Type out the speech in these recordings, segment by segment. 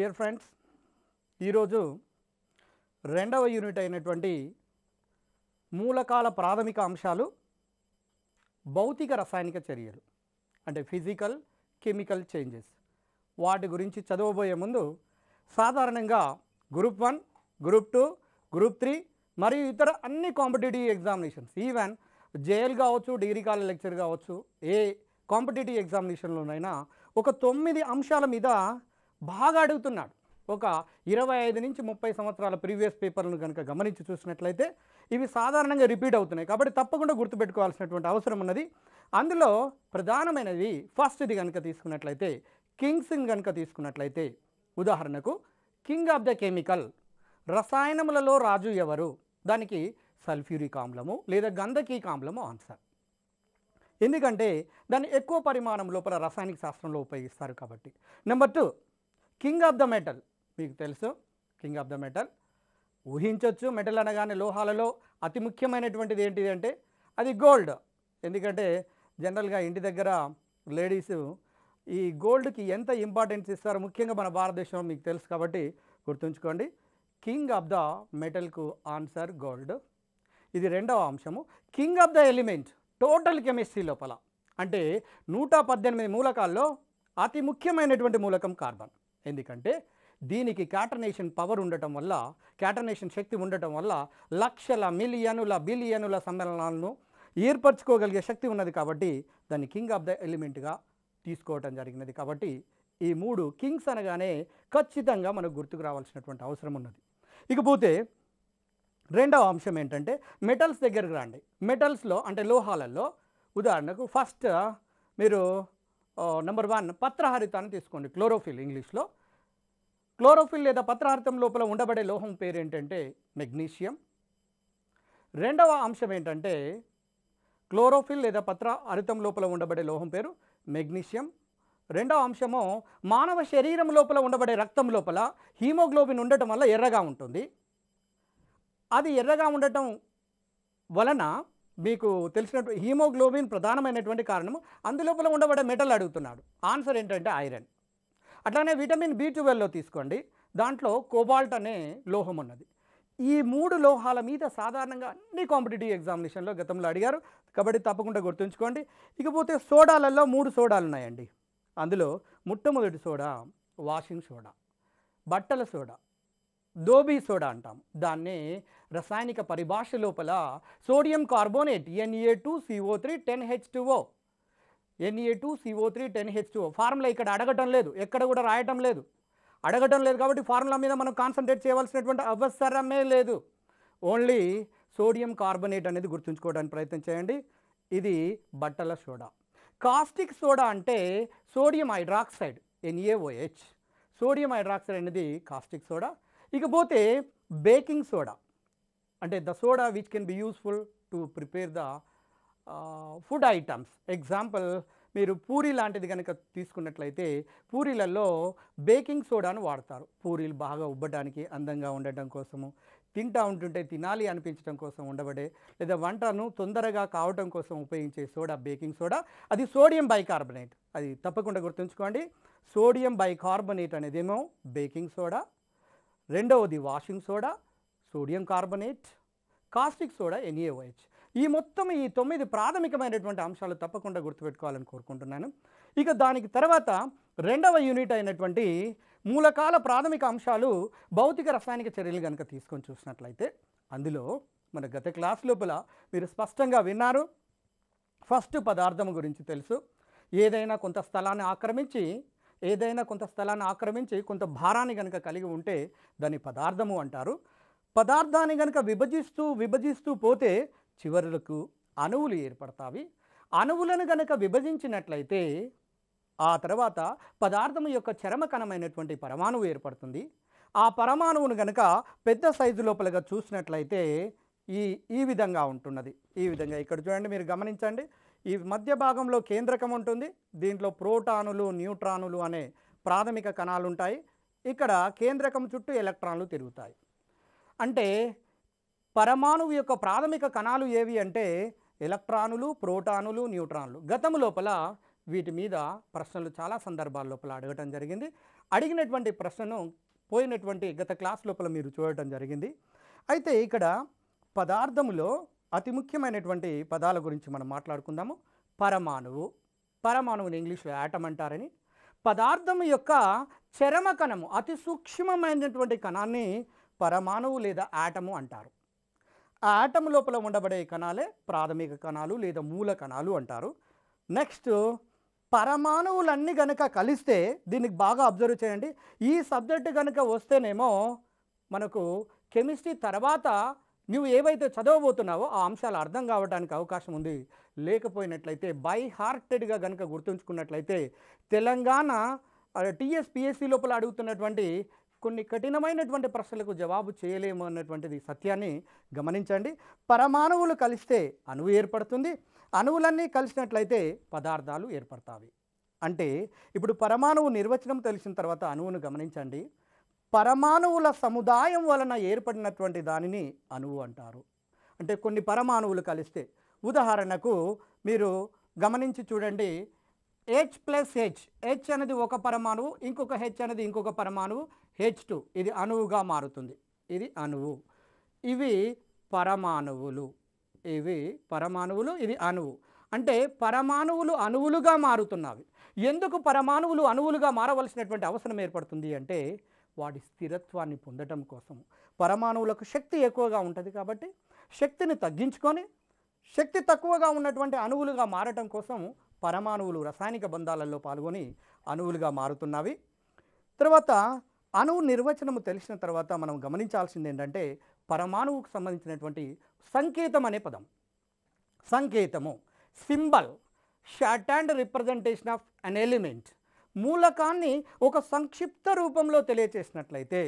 Dear friends, ఈరోజు రెండవ unit అయినటువంటి మూలకాల ప్రాథమిక అంశాలు భౌతిక రసాయనిక చర్యలు అంటే ఫిజికల్ కెమికల్ చేంజెస్ వాటి గురించి చదవబోయే ముందు సాధారణంగా గ్రూప్ 1, గ్రూప్ 2, గ్రూప్ 3 మరియు ఇతర అన్ని కాంపిటేటివ్ ఎగ్జామినేషన్స్ ఈవెన్ జేఎల్ కావచ్చు, డిగ్రీ కాలేజ్ లెక్చర్ కావచ్చు, ఏ కాంపిటేటివ్ ఎగ్జామినేషన్లోనైనా ఒక 9 అంశాల మీద బాగా అడుగుతున్నాడు. ఒక 25 నుంచి 30 సంవత్సరాల ప్రీవియస్ పేపర్లను కనుక గమనించి చూసినట్లయితే ఇవి సాధారణంగా రిపీట్ అవుతున్నాయి. కాబట్టి తప్పకుండా గుర్తుపెట్టుకోవాల్సినటువంటి అవసరం ఉన్నది. అందులో ప్రధానమైనది ఫస్ట్ది కనుక తీసుకున్నట్లయితే కింగ్స్ని కనుక తీసుకున్నట్లయితే ఉదాహరణకు కింగ్ ఆఫ్ ద కెమికల్, రసాయనములలో రాజు ఎవరు? దానికి సల్ఫ్యూరిక్ ఆమ్లము లేదా గంధకీక ఆమ్లము ఆన్సర్. ఎందుకంటే దాన్ని ఎక్కువ పరిమాణం లోపల రసాయనిక శాస్త్రంలో ఉపయోగిస్తారు కాబట్టి. Number 2 king of the metal. మీకు తెలుసు కింగ్ ఆఫ్ ద మెటల్, ఊహించవచ్చు. మెటల్ అనగానే లోహాలలో అతి ముఖ్యమైనటువంటిది ఏంటిది అంటే అది గోల్డ్. ఎందుకంటే జనరల్గా ఇంటి దగ్గర లేడీస్ ఈ గోల్డ్కి ఎంత ఇంపార్టెన్స్ ఇస్తారో ముఖ్యంగా మన భారతదేశంలో మీకు తెలుసు కాబట్టి గుర్తుంచుకోండి. కింగ్ ఆఫ్ ద మెటల్కు ఆన్సర్ గోల్డ్. ఇది రెండవ అంశము. King of the element total chemistry లోపల అంటే 118 మూలకాల్లో అతి ముఖ్యమైనటువంటి మూలకం కార్బన్. ఎందుకంటే దీనికి క్యాటర్నేషన్ పవర్ ఉండటం వల్ల, క్యాటర్నేషన్ శక్తి ఉండటం వల్ల లక్షల మిలియనుల బిలియనుల సమ్మేళనాలను ఏర్పరచుకోగలిగే శక్తి ఉన్నది కాబట్టి దాన్ని కింగ్ ఆఫ్ ద ఎలిమెంట్గా తీసుకోవటం జరిగినది. కాబట్టి ఈ 3 కింగ్స్ అనగానే ఖచ్చితంగా మనకు గుర్తుకు రావాల్సినటువంటి అవసరం ఉన్నది. ఇకపోతే రెండవ అంశం ఏంటంటే మెటల్స్ దగ్గరకు రండి. మెటల్స్లో అంటే లోహాలలో ఉదాహరణకు ఫస్ట్ మీరు నెంబర్ 1 పత్రహరితాన్ని తీసుకోండి. క్లోరోఫిల్. ఇంగ్లీష్లో క్లోరోఫిల్ లేదా పత్రహరితం లోపల ఉండబడే లోహం పేరు ఏంటంటే మెగ్నీషియం. రెండవ అంశం ఏంటంటే క్లోరోఫిల్ లేదా పత్రహరితం లోపల ఉండబడే లోహం పేరు మెగ్నీషియం. రెండవ అంశము మానవ శరీరం లోపల ఉండబడే రక్తం లోపల హీమోగ్లోబిన్ ఉండటం వల్ల ఎర్రగా ఉంటుంది. అది ఎర్రగా ఉండటం వలన మీకు తెలిసినట్టు హీమోగ్లోబిన్ ప్రధానమైనటువంటి కారణము. అందులోపల ఉండబడే మెటల్ అడుగుతున్నాడు. ఆన్సర్ ఏంటంటే ఐరన్. అట్లానే విటమిన్ B12లో తీసుకోండి. దాంట్లో కోబాల్ట్ అనే లోహం ఉన్నది. ఈ 3 లోహాల మీద సాధారణంగా అన్ని కాంపిటేటివ్ ఎగ్జామినేషన్లో గతంలో అడిగారు కాబట్టి తప్పకుండా గుర్తుంచుకోండి. ఇకపోతే సోడాలలో 3 సోడాలు ఉన్నాయండి. అందులో మొట్టమొదటి సోడా వాషింగ్ సోడా, బట్టల సోడా, దోబీ సోడా అంటాం. దాన్ని రసాయనిక పరిభాష లోపల sodium carbonate Na2CO3 10H2O, Na2CO3 10H2O. Formula ఇక్కడ అడగటం లేదు, ఎక్కడ కూడా రాయటం లేదు, అడగటం లేదు కాబట్టి ఫార్ములా మీద మనం కాన్సన్ట్రేట్ చేయవలసినటువంటి అవసరమే లేదు. ఓన్లీ సోడియం కార్బోనేట్ అనేది గుర్తుంచుకోవడానికి ప్రయత్నం చేయండి. ఇది బట్టల సోడా. కాస్టిక్ సోడా అంటే sodium hydroxide NaOH. Sodium hydroxide అనేది కాస్టిక్ సోడా. ఇకపోతే బేకింగ్ సోడా అంటే the soda which can be useful to prepare the food items. Example మీరు పూరీ లాంటిది కనుక తీసుకున్నట్లయితే పూరీలలో బేకింగ్ సోడాను వాడతారు. పూరీలు బాగా ఉబ్బడానికి, అందంగా ఉండటం కోసము, తింటా ఉంటుంటే తినాలి అనిపించడం కోసం ఉండబడే లేదా వంటను తొందరగా కావటం కోసం ఉపయోగించే సోడా బేకింగ్ సోడా. అది సోడియం బైకార్బోనేట్. అది తప్పకుండా గుర్తుంచుకోండి. సోడియం బైకార్బోనేట్ అనేదేమో బేకింగ్ సోడా. రెండవది washing soda sodium carbonate, caustic soda NaOH. ఈ 9 ప్రాథమికమైనటువంటి అంశాలు తప్పకుండా గుర్తుపెట్టుకోవాలని కోరుకుంటున్నాను. ఇక దానికి తర్వాత రెండవ యూనిట్ అయినటువంటి మూలకాల ప్రాథమిక అంశాలు భౌతిక రసాయనిక చర్యలు కనుక తీసుకొని చూసినట్లయితే అందులో మన గత క్లాస్ లోపల మీరు స్పష్టంగా విన్నారు. ఫస్ట్ పదార్థం గురించి తెలుసు. ఏదైనా కొంత స్థలాన్ని ఆక్రమించి కొంత భారాన్ని కనుక కలిగి ఉంటే దాన్ని పదార్థము అంటారు. పదార్థాన్ని కనుక విభజిస్తూ పోతే చివరకు అణువులు ఏర్పడతాయి. అణువులను కనుక విభజించినట్లయితే ఆ తర్వాత పదార్థం యొక్క చరమకణమైనటువంటి పరమాణువు ఏర్పడుతుంది. ఆ పరమాణువును కనుక పెద్ద సైజు లోపలగా చూసినట్లయితే ఈ విధంగా ఉంటున్నది. ఈ విధంగా ఇక్కడ చూడండి, మీరు గమనించండి. ఈ మధ్య భాగంలో కేంద్రకం ఉంటుంది. దీంట్లో ప్రోటానులు, న్యూట్రానులు అనే ప్రాథమిక కణాలు ఉంటాయి. ఇక్కడ కేంద్రకం చుట్టూ ఎలక్ట్రాన్లు తిరుగుతాయి. అంటే పరమాణువు యొక్క ప్రాథమిక కణాలు ఏవి అంటే ఎలక్ట్రానులు, ప్రోటానులు, న్యూట్రాన్లు. గతం లోపల వీటి మీద ప్రశ్నలు చాలా సందర్భాల లోపల అడగటం జరిగింది. అడిగినటువంటి ప్రశ్నను పోయినటువంటి గత క్లాస్ లోపల మీరు చూడటం జరిగింది. అయితే ఇక్కడ పదార్థములో అతి ముఖ్యమైనటువంటి పదాల గురించి మనం మాట్లాడుకుందాము. పరమాణువు, పరమాణువుని ఇంగ్లీష్లో యాటమ్ అంటారని, పదార్థం యొక్క చరమ కణము, అతి సూక్ష్మమైనటువంటి కణాన్ని పరమాణువు లేదా యాటము అంటారు. ఆ యాటమ్ లోపల ఉండబడే కణాలే ప్రాథమిక కణాలు లేదా మూల కణాలు అంటారు. నెక్స్ట్ పరమాణువులన్నీ కనుక కలిస్తే, దీనికి బాగా అబ్జర్వ్ చేయండి, ఈ సబ్జెక్టు కనుక వస్తేనేమో మనకు కెమిస్ట్రీ తర్వాత నువ్వు ఏవైతే చదవబోతున్నావో ఆ అంశాలు అర్థం కావడానికి అవకాశం ఉంది. లేకపోయినట్లయితే బై హార్టెడ్గా కనుక గుర్తుంచుకున్నట్లయితే తెలంగాణ టీఎస్పిఎస్సి లోపల అడుగుతున్నటువంటి కొన్ని కఠినమైనటువంటి ప్రశ్నలకు జవాబు చేయలేము అన్నటువంటిది సత్యాన్ని గమనించండి. పరమాణువులు కలిస్తే అణువు ఏర్పడుతుంది, అణువులన్నీ కలిసినట్లయితే పదార్థాలు ఏర్పడతాయి. అంటే ఇప్పుడు పరమాణువు నిర్వచనం తెలిసిన తర్వాత అణువును గమనించండి. పరమాణువుల సముదాయం వలన ఏర్పడినటువంటి దానిని అణువు అంటారు. అంటే కొన్ని పరమాణువులు కలిస్తే, ఉదాహరణకు మీరు గమనించి చూడండి, H అనేది ఒక పరమాణువు, ఇంకొక H అనేది ఇంకొక పరమాణువు, H2 ఇది అణువుగా మారుతుంది. ఇది అణువు. ఇవి పరమాణువులు, ఇవి పరమాణువులు, ఇది అణువు. అంటే పరమాణువులు అణువులుగా మారుతున్నవి. ఎందుకు పరమాణువులు అణువులుగా మారవలసినటువంటి అవసరం ఏర్పడుతుంది అంటే వాటి స్థిరత్వాన్ని పొందడం కోసం. పరమాణువులకు శక్తి ఎక్కువగా ఉంటుంది కాబట్టి శక్తిని తగ్గించుకొని శక్తి తక్కువగా ఉన్నటువంటి అణువులుగా మారటం కోసం పరమాణువులు రసాయనిక బంధాలలో పాల్గొని అణువులుగా మారుతున్నవి. తర్వాత అణువు నిర్వచనము తెలిసిన తర్వాత మనం గమనించాల్సింది ఏంటంటే పరమాణువుకు సంబంధించినటువంటి సంకేతం అనే పదం. సంకేతము, symbol, short hand representation of an element. మూలకాన్ని ఒక సంక్షిప్త రూపంలో తెలియచేసినట్లయితే,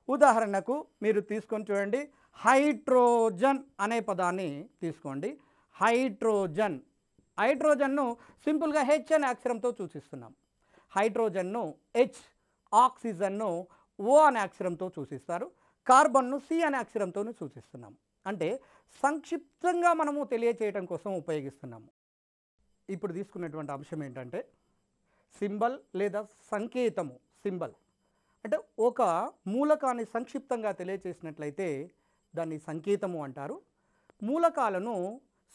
ఉదాహరణకు మీరు తీసుకొని చూడండి, హైడ్రోజన్ అనే పదాన్ని తీసుకోండి. హైడ్రోజన్, హైడ్రోజన్ను సింపుల్గా హెచ్ అనే అక్షరంతో సూచిస్తున్నాం. హైడ్రోజన్ను హెచ్, ఆక్సిజన్ను ఓ అనే అక్షరంతో సూచిస్తారు, కార్బన్ను సి అనే అక్షరంతో సూచిస్తున్నాం. అంటే సంక్షిప్తంగా మనము తెలియచేయడం కోసం ఉపయోగిస్తున్నాము. ఇప్పుడు తీసుకున్నటువంటి అంశం ఏంటంటే సింబల్ లేదా సంకేతము. సింబల్ అంటే ఒక మూలకాన్ని సంక్షిప్తంగా తెలియచేసినట్లయితే దాన్ని సంకేతము అంటారు. మూలకాలను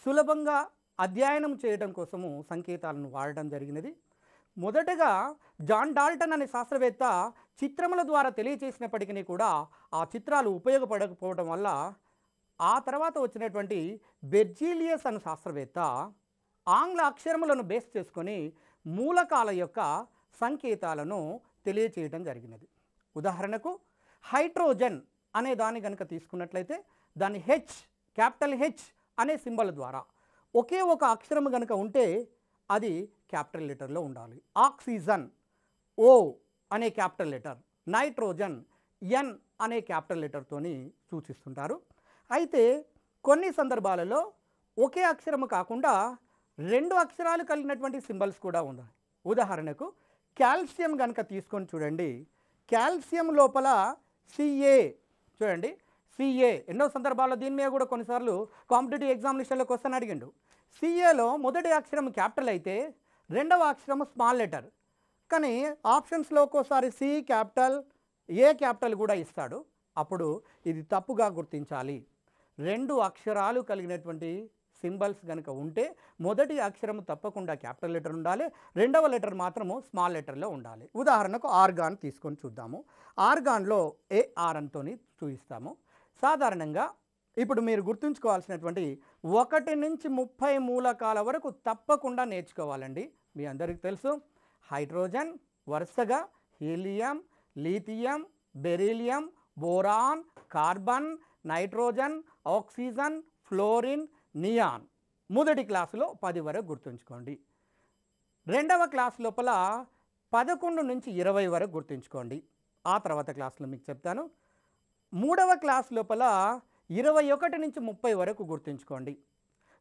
సులభంగా అధ్యయనం చేయడం కోసము సంకేతాలను వాడటం జరిగినది. మొదటగా జాన్ డాల్టన్ అనే శాస్త్రవేత్త చిత్రముల ద్వారా తెలియచేసినప్పటికీ కూడా ఆ చిత్రాలు ఉపయోగపడకపోవడం వల్ల ఆ తర్వాత వచ్చినటువంటి బెర్జీలియస్ అనే శాస్త్రవేత్త ఆంగ్ల అక్షరములను బేస్ చేసుకొని మూలకాల యొక్క సంకేతాలను తెలియచేయడం జరిగినది. ఉదాహరణకు హైడ్రోజన్ అనే దాన్ని కనుక తీసుకున్నట్లయితే దాన్ని హెచ్, క్యాపిటల్ హెచ్ అనే సింబల్ ద్వారా ఒకే ఒక అక్షరము కనుక ఉంటే అది క్యాపిటల్ లెటర్లో ఉండాలి. ఆక్సిజన్ ఓ అనే క్యాపిటల్ లెటర్, నైట్రోజన్ ఎన్ అనే క్యాపిటల్ లెటర్తోని సూచిస్తుంటారు. అయితే కొన్ని సందర్భాలలో ఒకే అక్షరము కాకుండా రెండు అక్షరాలు కలిగినటువంటి సింబల్స్ కూడా ఉన్నాయి. ఉదాహరణకు కాల్షియం కనుక తీసుకొని చూడండి, కాల్షియం లోపల సిఏ చూడండి, సిఏ ఎన్నో సందర్భాల్లో దీని మీద కూడా కొన్నిసార్లు కాంపిటేటివ్ ఎగ్జామినేషన్లో క్వశ్చన్ అడిగిండు. సిఏలో మొదటి అక్షరం క్యాపిటల్ అయితే రెండవ అక్షరం స్మాల్ లెటర్, కానీ ఆప్షన్స్లో ఒక్కోసారి సి క్యాపిటల్, ఏ క్యాపిటల్ కూడా ఇస్తాడు. అప్పుడు ఇది తప్పుగా గుర్తించాలి. రెండు అక్షరాలు కలిగినటువంటి సింబల్స్ కనుక ఉంటే మొదటి అక్షరం తప్పకుండా క్యాపిటల్ లెటర్ ఉండాలి, రెండవ లెటర్ మాత్రము స్మాల్ లెటర్లో ఉండాలి. ఉదాహరణకు ఆర్గాన్ తీసుకొని చూద్దాము. ఆర్గాన్లో ఏఆర్ అంతో చూపిస్తాము. సాధారణంగా ఇప్పుడు మీరు గుర్తుంచుకోవాల్సినటువంటి 1 నుంచి 30 మూలకాల వరకు తప్పకుండా నేర్చుకోవాలండి. మీ అందరికీ తెలుసు హైడ్రోజన్ వరుసగా helium, lithium, beryllium, boron, carbon, nitrogen, oxygen, fluorine, neon. మొదటి క్లాసులో 10 వరకు గుర్తుంచుకోండి. రెండవ క్లాస్ లోపల 11 నుంచి 20 వరకు గుర్తుంచుకోండి. ఆ తర్వాత క్లాసులో మీకు చెప్తాను. మూడవ క్లాస్ లోపల 21 నుంచి 30 వరకు గుర్తుంచుకోండి.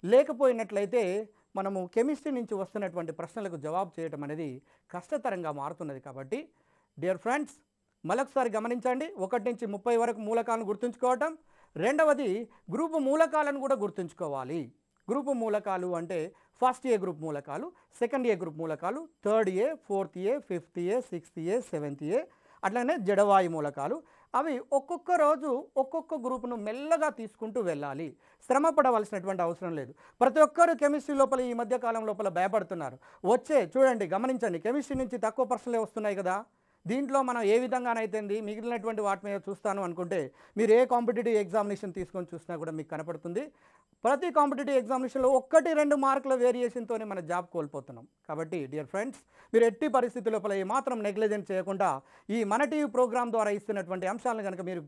లేకపోయినట్లయితే మనము కెమిస్ట్రీ నుంచి వస్తున్నటువంటి ప్రశ్నలకు జవాబు చేయడం అనేది కష్టతరంగా మారుతున్నది. కాబట్టి డియర్ ఫ్రెండ్స్, మరొకసారి గమనించండి. 1 నుంచి 30 వరకు మూలకాలను గుర్తుంచుకోవటం, రెండవది గ్రూపు మూలకాలను కూడా గుర్తుంచుకోవాలి. గ్రూప్ మూలకాలు అంటే ఫస్ట్ ఏ గ్రూప్ మూలకాలు, సెకండ్ ఏ గ్రూప్ మూలకాలు, థర్డ్ ఏ, ఫోర్త్ ఏ, ఫిఫ్త్ ఏ, సిక్స్త్ ఏ, సెవెంత్ ఏ, అట్లనే జడవాయు మూలకాలు. అవి ఒక్కొక్క రోజు ఒక్కొక్క గ్రూపును మెల్లగా తీసుకుంటూ వెళ్ళాలి. శ్రమ పడవలసినటువంటి అవసరం లేదు. ప్రతి ఒక్కరు కెమిస్ట్రీ లోపల ఈ మధ్య కాలం లోపల భయపడుతున్నారు. చూడండి, గమనించండి, కెమిస్ట్రీ నుంచి తక్కువ ప్రశ్నలే వస్తున్నాయి కదా. దీంట్లో మనం ఏ విధంగానైతేంది మిగిలినటువంటి వాటి మీద చూస్తాను అనుకుంటే మీరు ఏ కాంపిటేటివ్ ఎగ్జామినేషన్ తీసుకొని చూసినా కూడా మీకు కనపడుతుంది. ప్రతి కాంపిటేటివ్ ఎగ్జామినేషన్లో 1-2 మార్కుల వేరియేషన్తోనే మన జాబ్ కోల్పోతున్నాం. కాబట్టి డియర్ ఫ్రెండ్స్, మీరు ఎట్టి పరిస్థితి లోపల ఏమాత్రం నెగ్లిజెంట్ చేయకుండా ఈ మన టీవీ ప్రోగ్రామ్ ద్వారా ఇస్తున్నటువంటి అంశాలను కనుక మీరు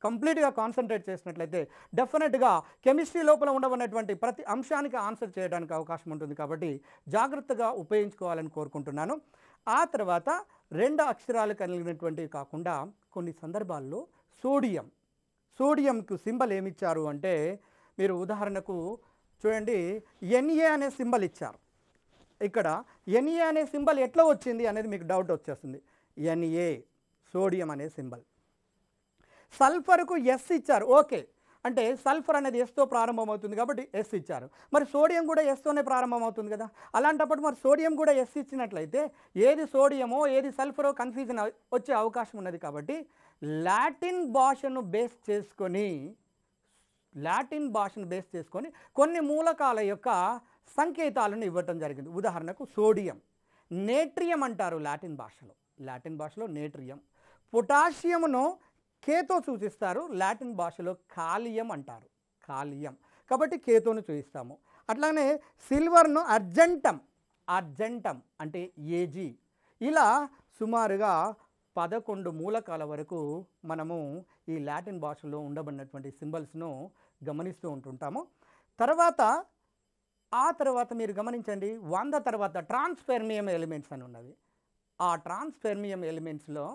కంప్లీట్గా కాన్సన్ట్రేట్ చేసినట్లయితే డెఫినెట్గా కెమిస్ట్రీ లోపల ఉండవన్నటువంటి ప్రతి అంశానికి ఆన్సర్ చేయడానికి అవకాశం ఉంటుంది. కాబట్టి జాగ్రత్తగా ఉపయోగించుకోవాలని కోరుకుంటున్నాను. ఆ తర్వాత 2 అక్షరాలు కలిగినటువంటివి కాకుండా కొన్ని సందర్భాల్లో సోడియంకు సింబల్ ఏమిచ్చారు అంటే, మీరు ఉదాహరణకు చూడండి, NA అనే సింబల్ ఇచ్చారు. ఇక్కడ NA అనే సింబల్ ఎట్లా వచ్చింది అనేది మీకు డౌట్ వచ్చేస్తుంది. NA సోడియం అనే సింబల్. సల్ఫర్కు S ఇచ్చారు. ఓకే, అంటే సల్ఫర్ అనేది ఎస్తో ప్రారంభమవుతుంది కాబట్టి ఎస్ ఇచ్చారు. మరి సోడియం కూడా ఎస్తోనే ప్రారంభమవుతుంది కదా. అలాంటప్పుడు మరి సోడియం కూడా ఎస్ ఇచ్చినట్లయితే ఏది సోడియమో ఏది సల్ఫరో కన్ఫ్యూజన్ వచ్చే అవకాశం ఉన్నది. కాబట్టి లాటిన్ భాషను బేస్ చేసుకొని కొన్ని మూలకాల యొక్క సంకేతాలను ఇవ్వటం జరిగింది. ఉదాహరణకు సోడియం నేట్రియం అంటారు లాటిన్ భాషలో నేట్రియం. పొటాషియంను కేతో సూచిస్తారు, లాటిన్ భాషలో కాలియం అంటారు, కాలియం. కాబట్టి కేతోను చూపిస్తాము. అట్లానే సిల్వర్ను అర్జెంటం అంటే AG. ఇలా సుమారుగా 11 మూలకాల వరకు మనము ఈ లాటిన్ భాషలో ఉండబడినటువంటి సింబల్స్ను గమనిస్తూ ఉంటుంటాము. ఆ తర్వాత మీరు గమనించండి, 100 తర్వాత ట్రాన్స్ఫెర్మియం ఎలిమెంట్స్ అని ఉన్నవి. ఆ ట్రాన్స్ఫెర్మియం ఎలిమెంట్స్లో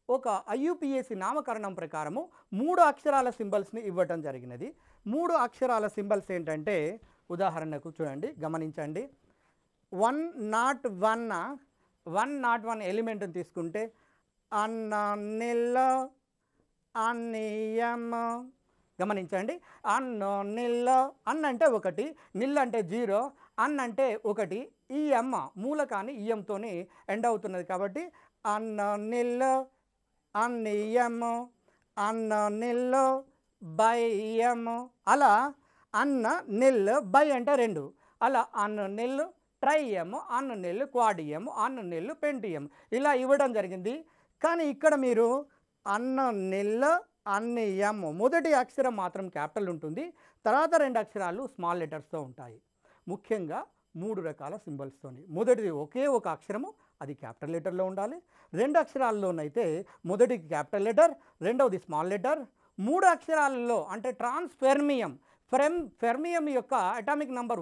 ఒక IUPAC నామకరణం ప్రకారము 3 అక్షరాల సింబల్స్ని ఇవ్వటం జరిగినది. 3 అక్షరాల సింబల్స్ ఏంటంటే, ఉదాహరణకు చూడండి, గమనించండి, 101 ఎలిమెంట్ని తీసుకుంటే అన్న నిల్ల అన్నియం. గమనించండి, అన్న అంటే 1, నిల్ అంటే 0, అన్న అంటే 1. ఈ ఎమ్మ మూలకాన్ని ఈయంతోని ఎండ్ అవుతున్నది. కాబట్టి అన్న నిల్ల అన్నియము అన్న నిల్లు బయ్యము. అలా అన్న నిల్లు బై అంటే 2. అలా అన్న నిల్లు ట్రైయము, అన్న నిల్లు క్వాడియము, అన్న నిల్లు పెంటియము ఇలా ఇవ్వడం జరిగింది. కానీ ఇక్కడ మీరు అన్న నిల్లు అన్నియము మొదటి అక్షరం మాత్రం క్యాపిటల్ ఉంటుంది, తర్వాత 2 అక్షరాలు స్మాల్ లెటర్స్తో ఉంటాయి. ముఖ్యంగా 3 రకాల సింబల్స్తోని. మొదటిది ఒకే ఒక అక్షరము, అది క్యాపిటల్ లెటర్లో ఉండాలి. 2 అక్షరాల్లోనైతే మొదటిది క్యాపిటల్ లెటర్, రెండవది స్మాల్ లెటర్. 3 అక్షరాలలో అంటే ట్రాన్స్ఫెర్మియం, ఫెర్మియం యొక్క అటామిక్ నంబర్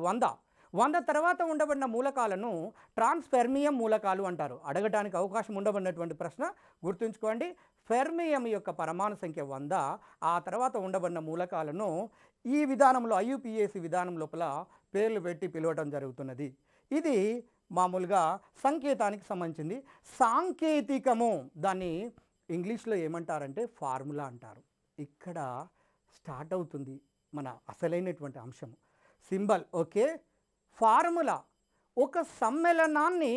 100 తర్వాత ఉండబడిన మూలకాలను ట్రాన్స్ఫెర్మియం మూలకాలు అంటారు. అడగడానికి అవకాశం ఉండబడినటువంటి ప్రశ్న గుర్తుంచుకోండి. ఫెర్మియం యొక్క పరమాణు సంఖ్య 100, ఆ తర్వాత ఉండబడిన మూలకాలను ఈ విధానంలో IUPAC విధానం లోపల పేర్లు పెట్టి పిలవటం జరుగుతున్నది. ఇది మామూలుగా సంకేతానికి సంబంధించింది. సాంకేతికము దాన్ని ఇంగ్లీష్లో ఏమంటారంటే ఫార్ములా అంటారు. ఇక్కడ స్టార్ట్ అవుతుంది మన అసలైనటువంటి అంశం. సింబల్ ఓకే, ఫార్ములా ఒక సమ్మేళనాన్ని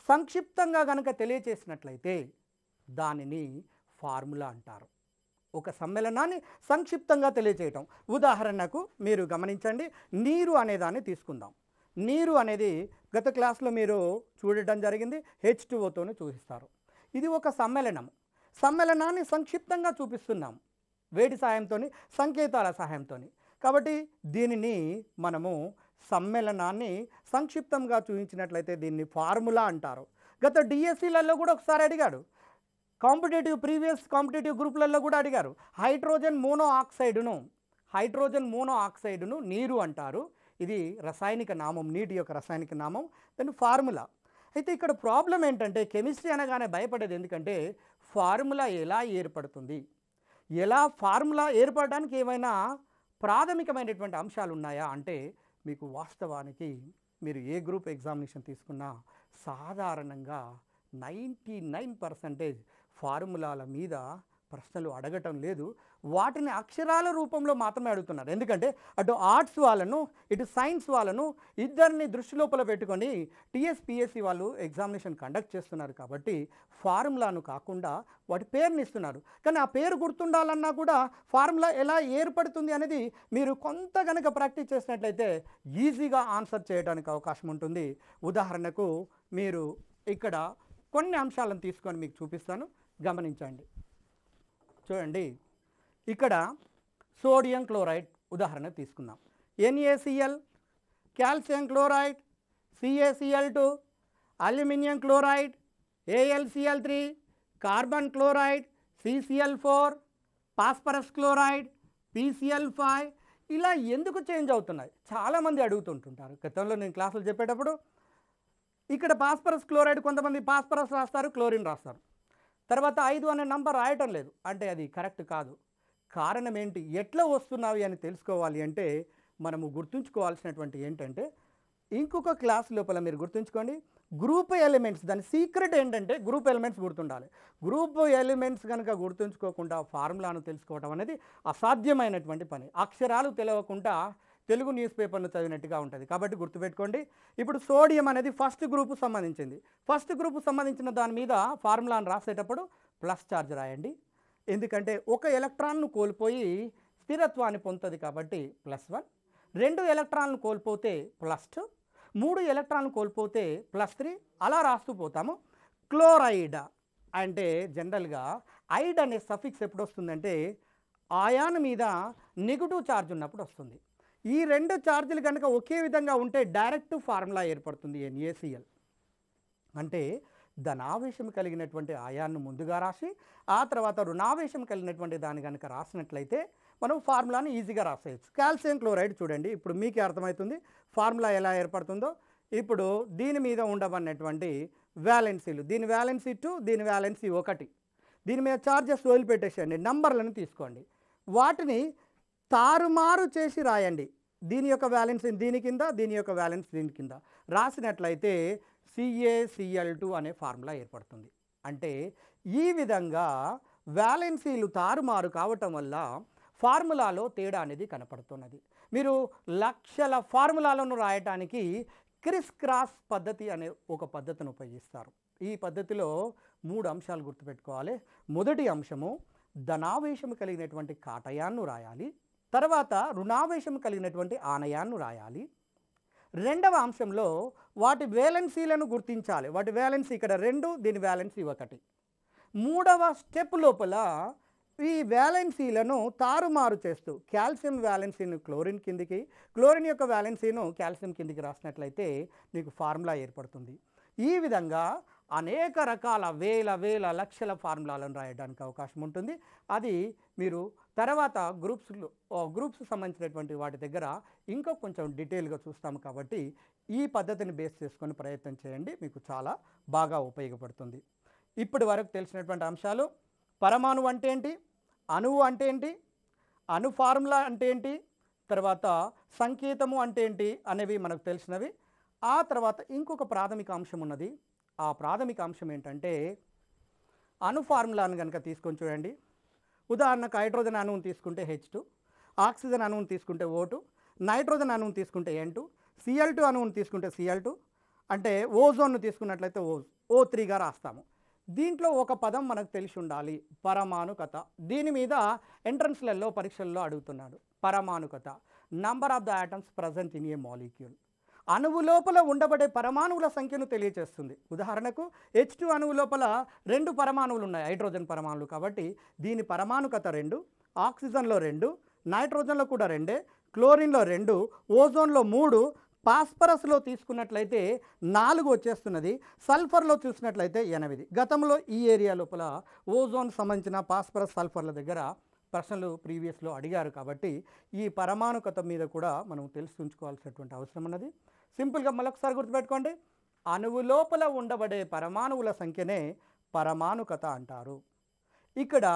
సంక్షిప్తంగా గనక తెలియచేసినట్లయితే దానిని ఫార్ములా అంటారు. ఒక సమ్మేళనాన్ని సంక్షిప్తంగా తెలియచేయటం. ఉదాహరణకు మీరు గమనించండి, నీరు అనేదాన్ని తీసుకుందాం. నీరు అనేది గత క్లాస్లో మీరు చూడటం జరిగింది, H2Oతోనే చూపిస్తారు. ఇది ఒక సమ్మేళనాన్ని సంక్షిప్తంగా చూపిస్తున్నాం వేడి సాయంతో, సంకేతాల సహాయంతో. కాబట్టి దీనిని మనము సమ్మేళనాన్ని సంక్షిప్తంగా చూపించినట్లయితే దీన్ని ఫార్ములా అంటారు. గత DSCలలో కూడా ఒకసారి అడిగాడు, ప్రీవియస్ కాంపిటేటివ్ గ్రూప్లలో కూడా అడిగారు. హైడ్రోజన్ మోనోఆక్సైడును నీరు అంటారు. ఇది రసాయనిక నామం, నీటి యొక్క రసాయనిక నామం, దాని ఫార్ములా. అయితే ఇక్కడ ప్రాబ్లం ఏంటంటే కెమిస్ట్రీ అనగానే భయపడేది. ఎందుకంటే ఫార్ములా ఎలా ఏర్పడుతుంది, ఫార్ములా ఏర్పడడానికి ఏమైనా ప్రాథమికమైనటువంటి అంశాలు ఉన్నాయా అంటే మీకు వాస్తవానికి మీరు ఏ గ్రూప్ ఎగ్జామినేషన్ తీసుకున్నా సాధారణంగా 99% ఫార్ములాల మీద ప్రశ్నలు అడగటం లేదు, వాటిని అక్షరాల రూపంలో మాత్రమే అడుగుతున్నారు. ఎందుకంటే అటు ఆర్ట్స్ వాళ్ళను ఇటు సైన్స్ వాళ్ళను ఇద్దరిని దృష్టి లోపల పెట్టుకొని టీఎస్పిఎస్సి వాళ్ళు ఎగ్జామినేషన్ కండక్ట్ చేస్తున్నారు. కాబట్టి ఫార్ములాను కాకుండా వాటి పేరుని ఇస్తున్నారు. కానీ ఆ పేరు గుర్తుండాలన్నా కూడా ఫార్ములా ఎలా ఏర్పడుతుంది అనేది మీరు కొంత కనుక ప్రాక్టీస్ చేసినట్లయితే ఈజీగా ఆన్సర్ చేయడానికి అవకాశం ఉంటుంది. ఉదాహరణకు మీరు ఇక్కడ కొన్ని అంశాలను తీసుకొని మీకు చూపిస్తాను, గమనించండి. చూడండి, ఇక్కడ సోడియం క్లోరైడ్ ఉదాహరణ తీసుకుందాం. NaCl, calcium chloride, CaCl2, aluminium chloride, AlCl3, carbon chloride, CCl4, phosphorus chloride, PCl5. ఇలా ఎందుకు చేంజ్ అవుతున్నాయి చాలామంది అడుగుతుంటుంటారు. గతంలో నేను క్లాసులు చెప్పేటప్పుడు ఇక్కడ ఫాస్ఫరస్ క్లోరైడ్ కొంతమంది ఫాస్ఫరస్ రాస్తారు, క్లోరిన్ రాస్తారు, తర్వాత 5 అనే నంబర్ రాయటం లేదు అంటే అది కరెక్ట్ కాదు. కారణం ఏంటి, ఎట్లా వస్తున్నావి అని తెలుసుకోవాలి అంటే మనము గుర్తుంచుకోవాల్సినటువంటి ఏంటంటే ఇంకొక క్లాస్ లోపల మీరు గుర్తుంచుకోండి, గ్రూప్ ఎలిమెంట్స్, దాని సీక్రెట్ ఏంటంటే గ్రూప్ ఎలిమెంట్స్ గుర్తుండాలి. గ్రూప్ ఎలిమెంట్స్ కనుక గుర్తుంచుకోకుండా ఫార్ములాను తెలుసుకోవడం అనేది అసాధ్యమైనటువంటి పని. అక్షరాలు తెలవకుండా తెలుగు న్యూస్ పేపర్ను చదివినట్టుగా ఉంటుంది. కాబట్టి గుర్తుపెట్టుకోండి. ఇప్పుడు సోడియం అనేది ఫస్ట్ గ్రూపు సంబంధించింది. ఫస్ట్ గ్రూపు సంబంధించిన దాని మీద ఫార్ములాను రాసేటప్పుడు ప్లస్ ఛార్జ్ రాయండి. ఎందుకంటే ఒక ఎలక్ట్రాన్ను కోల్పోయి స్థిరత్వాన్ని పొందుతుంది కాబట్టి +1. 2 ఎలక్ట్రాన్లు కోల్పోతే +2, 3 ఎలక్ట్రాన్లు కోల్పోతే +3, అలా రాస్తూ పోతాము. క్లోరైడ్ అంటే జనరల్గా ఐడ్ అనే సఫిక్స్ ఎప్పుడు వస్తుందంటే ఆయాన్ మీద నెగిటివ్ ఛార్జ్ ఉన్నప్పుడు వస్తుంది. ఈ 2 ఛార్జీలు కనుక ఒకే విధంగా ఉంటే డైరెక్ట్ ఫార్ములా ఏర్పడుతుంది NaCl. అంటే ధనావేశం కలిగినటువంటి ఆయాన్ను ముందుగా రాసి ఆ తర్వాత రుణావేశం కలిగినటువంటి దాన్ని కనుక రాసినట్లయితే మనం ఫార్ములాని ఈజీగా రాసేయచ్చు. కాల్షియం క్లోరైడ్ చూడండి, ఇప్పుడు మీకే అర్థమవుతుంది ఫార్ములా ఎలా ఏర్పడుతుందో. ఇప్పుడు దీని మీద ఉండబడినటువంటి వ్యాలెన్సీలు, దీని వ్యాలెన్సీ 2, దీని వ్యాలెన్సీ 1, దీని మీద ఛార్జెస్ వదిలిపెట్టేసేయండి, నంబర్లను తీసుకోండి, వాటిని తారుమారు చేసి రాయండి. దీని యొక్క వ్యాలెన్సీ దీని కింద, దీని యొక్క వ్యాలెన్స్ దీని కింద రాసినట్లయితే CaCl2 అనే ఫార్ములా ఏర్పడుతుంది. అంటే ఈ విధంగా వ్యాలెన్సీలు తారుమారు కావటం వల్ల ఫార్ములాలో తేడా అనేది కనపడుతున్నది. మీరు లక్షల ఫార్ములాలను రాయటానికి క్రిస్ క్రాస్ పద్ధతి అనే ఒక పద్ధతిని ఉపయోగిస్తారు. ఈ పద్ధతిలో 3 అంశాలు గుర్తుపెట్టుకోవాలి. మొదటి అంశము ధనావేశం కలిగినటువంటి కాటయాన్ను రాయాలి, తర్వాత రుణావేశం కలిగినటువంటి ఆనయాన్ను రాయాలి. రెండవ అంశంలో వాటి వేలెన్సీలను గుర్తించాలి. వాటి వేలెన్సీ ఇక్కడ 2, దీని వేలెన్సీ 1. మూడవ స్టెప్ లోపల ఈ వ్యాలెన్సీలను తారుమారు చేస్తూ కాల్షియం వ్యాలెన్సీను క్లోరిన్ కిందికి, క్లోరిన్ యొక్క వ్యాలెన్సీను కాల్షియం కిందికి రాసినట్లయితే మీకు ఫార్ములా ఏర్పడుతుంది. ఈ విధంగా అనేక రకాల వేల లక్షల ఫార్ములాలను రాయడానికి అవకాశం ఉంటుంది. అది మీరు తర్వాత గ్రూప్స్ సంబంధించినటువంటి వాటి దగ్గర ఇంకా కొంచెం డీటెయిల్గా చూస్తాము. కాబట్టి ఈ పద్ధతిని బేస్ చేసుకొని ప్రయత్నం చేయండి, మీకు చాలా బాగా ఉపయోగపడుతుంది. ఇప్పటి వరకు తెలిసినటువంటి అంశాలు పరమాణువు అంటే ఏంటి, అణువు అంటే ఏంటి, అణు ఫార్ములా అంటే ఏంటి, తర్వాత సంకేతము అంటే ఏంటి అనేవి మనకు తెలిసినవి. ఆ తర్వాత ఇంకొక ప్రాథమిక అంశం ఉన్నది. ఆ ప్రాథమిక అంశం ఏంటంటే అణు ఫార్ములాను కనుక తీసుకొని చూడండి. ఉదాహరణకు హైడ్రోజన్ అణువును తీసుకుంటే H2, ఆక్సిజన్ అణువును తీసుకుంటే O2, నైట్రోజన్ అణువును తీసుకుంటే N2, Cl2 అణువును తీసుకుంటే Cl2, అంటే ఓజోన్ను తీసుకున్నట్లయితే O3గా రాస్తాము. దీంట్లో ఒక పదం మనకు తెలిసి ఉండాలి, పరమాణుకత. దీని మీద ఎంట్రన్స్లలో పరీక్షల్లో అడుగుతున్నాడు. పరమాణుకత, number of the atoms present in a molecule. అణువు లోపల ఉండబడే పరమాణువుల సంఖ్యను తెలియజేస్తుంది. ఉదాహరణకు H2 అణువు లోపల 2 పరమాణువులు ఉన్నాయి, హైడ్రోజన్ పరమాణువులు. కాబట్టి దీని పరమాణుకత 2, ఆక్సిజన్లో 2, నైట్రోజన్లో కూడా 2, క్లోరిన్లో 2, ఓజోన్లో 3, ఫాస్ఫరస్లో తీసుకున్నట్లయితే 4 వచ్చేస్తున్నది, సల్ఫర్లో చూసినట్లయితే 8. గతంలో ఈ ఏరియా లోపల ఓజోన్ సంబంధించిన ఫాస్ఫరస్ సల్ఫర్ల దగ్గర ప్రశ్నలు ప్రీవియస్లో అడిగారు. కాబట్టి ఈ పరమాణుకత మీద కూడా మనం తెలుసుకుంచుకోవాల్సినటువంటి అవసరం ఉన్నది. సింపుల్గా మరొకసారి గుర్తుపెట్టుకోండి, అణువు లోపల ఉండబడే పరమాణువుల సంఖ్యనే పరమాణుకత అంటారు. ఇక్కడ